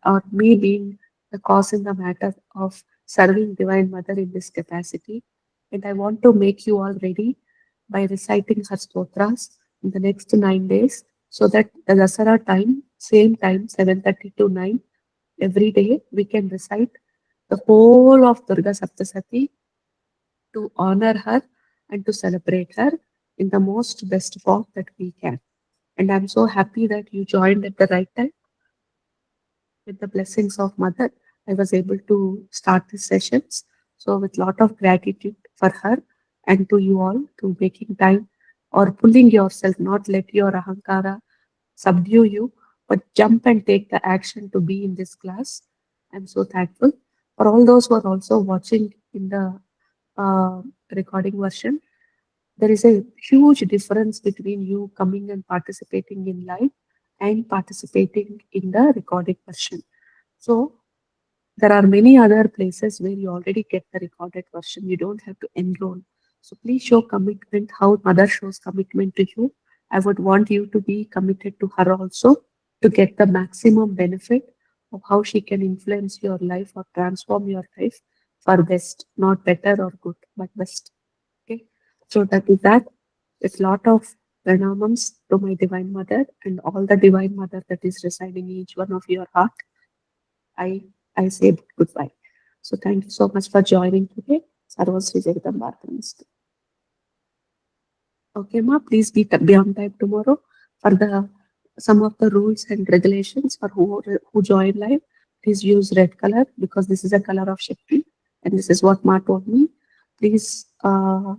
or me being the cause in the matter of serving Divine Mother in this capacity. And I want to make you all ready by reciting her stotras in the next 9 days, so that the Dasara time, same time, 7:30 to 9, every day we can recite the whole of Durga Saptasati to honor her and to celebrate her in the most best form that we can. And I'm so happy that you joined at the right time. With the blessings of Mother, I was able to start these sessions. So with lot of gratitude for her and to you all to making time or pulling yourself, not let your ahankara subdue you, but jump and take the action to be in this class. I'm so thankful for all those who are also watching in the uh, recording version. There is a huge difference between you coming and participating in live and participating in the recorded version. So there are many other places where you already get the recorded version. You don't have to enroll. So please show commitment how mother shows commitment to you. I would want you to be committed to her also to get the maximum benefit of how she can influence your life or transform your life for best, not better or good, but best. Okay. So that is that. With lot of pranamams to my Divine Mother and all the Divine Mother that is residing in each one of your heart. I I say goodbye. So thank you so much for joining today. Sarvasri Jagadanbarkanastu. Okay, ma, please be on time tomorrow for the some of the rules and regulations for who join live. Please use red color because this is a color of Shakti, and this is what ma told me. Please, uh,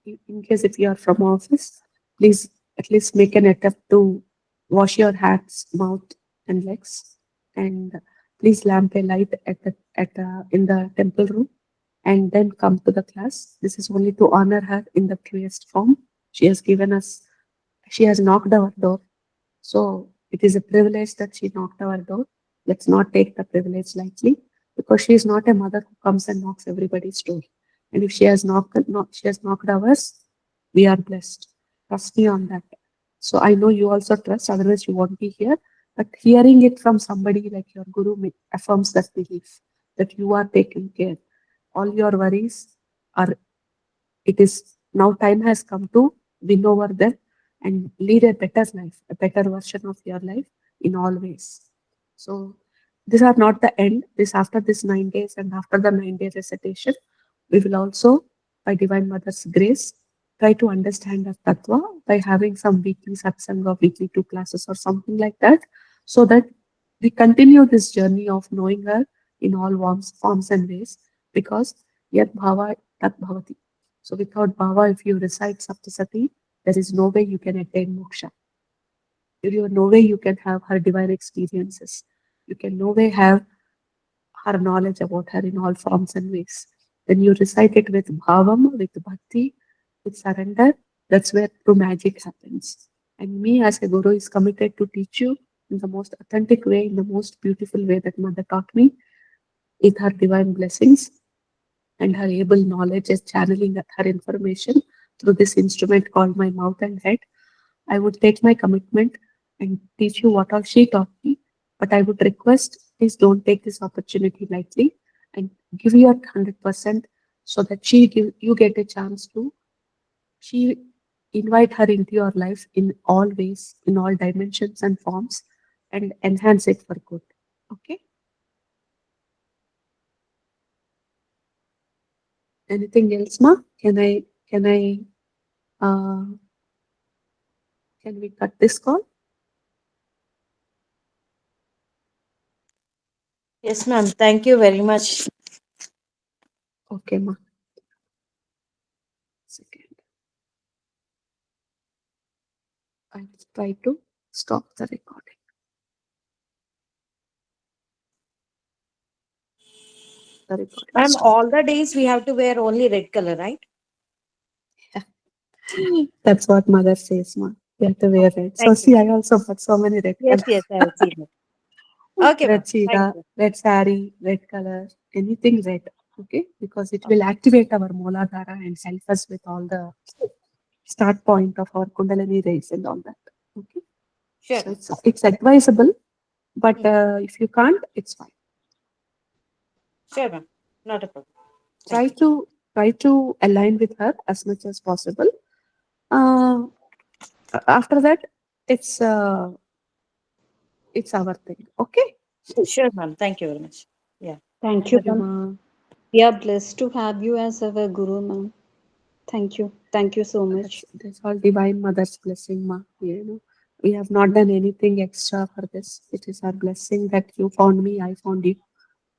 in case if you are from office, please at least make an attempt to wash your hands, mouth, and legs, and please lamp a light at in the temple room and then come to the class. This is only to honor her in the truest form. She has given us, she has knocked our door. So it is a privilege that she knocked our door. Let's not take the privilege lightly because she is not a mother who comes and knocks everybody's door. And if she has she has knocked ours, we are blessed. Trust me on that. So I know you also trust, otherwise you won't be here. But hearing it from somebody like your guru affirms that belief that you are taken care. All your worries are, it is now time has come to win over them and lead a better life, a better version of your life in all ways. So these are not the end. This after this 9 days and after the 9 day recitation, we will also, by Divine Mother's grace, try to understand that tattva by having some weekly satsang or weekly two classes or something like that, so that we continue this journey of knowing her in all forms and ways. Because yat bhava tat bhavati. So without bhava, if you recite Saptasati, there is no way you can attain moksha. There is no way you can have her divine experiences. You can no way have her knowledge about her in all forms and ways. When you recite it with bhavam, with bhakti, with surrender, that's where true magic happens. And me as a guru is committed to teach you in the most authentic way, in the most beautiful way that Mother taught me, with her divine blessings and her able knowledge as channeling her information through this instrument called my mouth and head. I would take my commitment and teach you what all she taught me. But I would request, please don't take this opportunity lightly and give your 100% so that you get a chance to she invite her into your life in all ways, in all dimensions and forms, and enhance it for good. Okay. Anything else, ma? Uh, can we cut this call? Yes, ma'am. Thank you very much. Okay, ma. Second. I'll try to stop the recording. The recording Ma'am, stopped. all the days we have to wear only red color, right? That's what mother says, ma. You have to wear red. So Thank you. see, I also put so many red Yes, colors. yes, I have seen it. Okay, Red ma'am. Thank cheetah, you. red sari, red color, anything red. Okay, because it will activate our Mooladhara and help us with all the start point of our Kundalini rays and all that. Okay, Sure. so it's advisable, but Mm. if you can't, it's fine. Sure, ma'am. Not a problem. Try Thank you. to try to align with her as much as possible. Uh, After that, it's uh, it's our thing. Okay. Sure, ma'am. Thank you very much. Yeah. Thank you, Thank Not a you, ma'am. ma. We are blessed to have you as our guru, ma'am. Thank you. Thank you so much. That's all divine mother's blessing, ma. You know, we have not done anything extra for this. It is our blessing that you found me, I found you.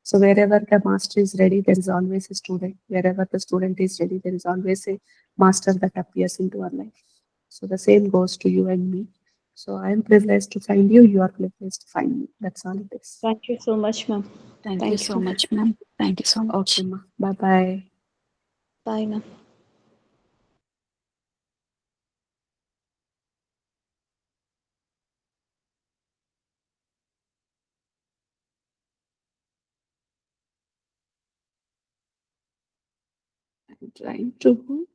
So wherever the master is ready, there is always a student. Wherever the student is ready, there is always a master that appears into our life. So the same goes to you and me. So I am privileged to find you. You are privileged to find me. That's all it is. Thank you so much, ma'am. Thank you Thank so you. much, ma'am. Thank you so Okay, much. ma. Bye bye. Bye, ma'am. I'm trying to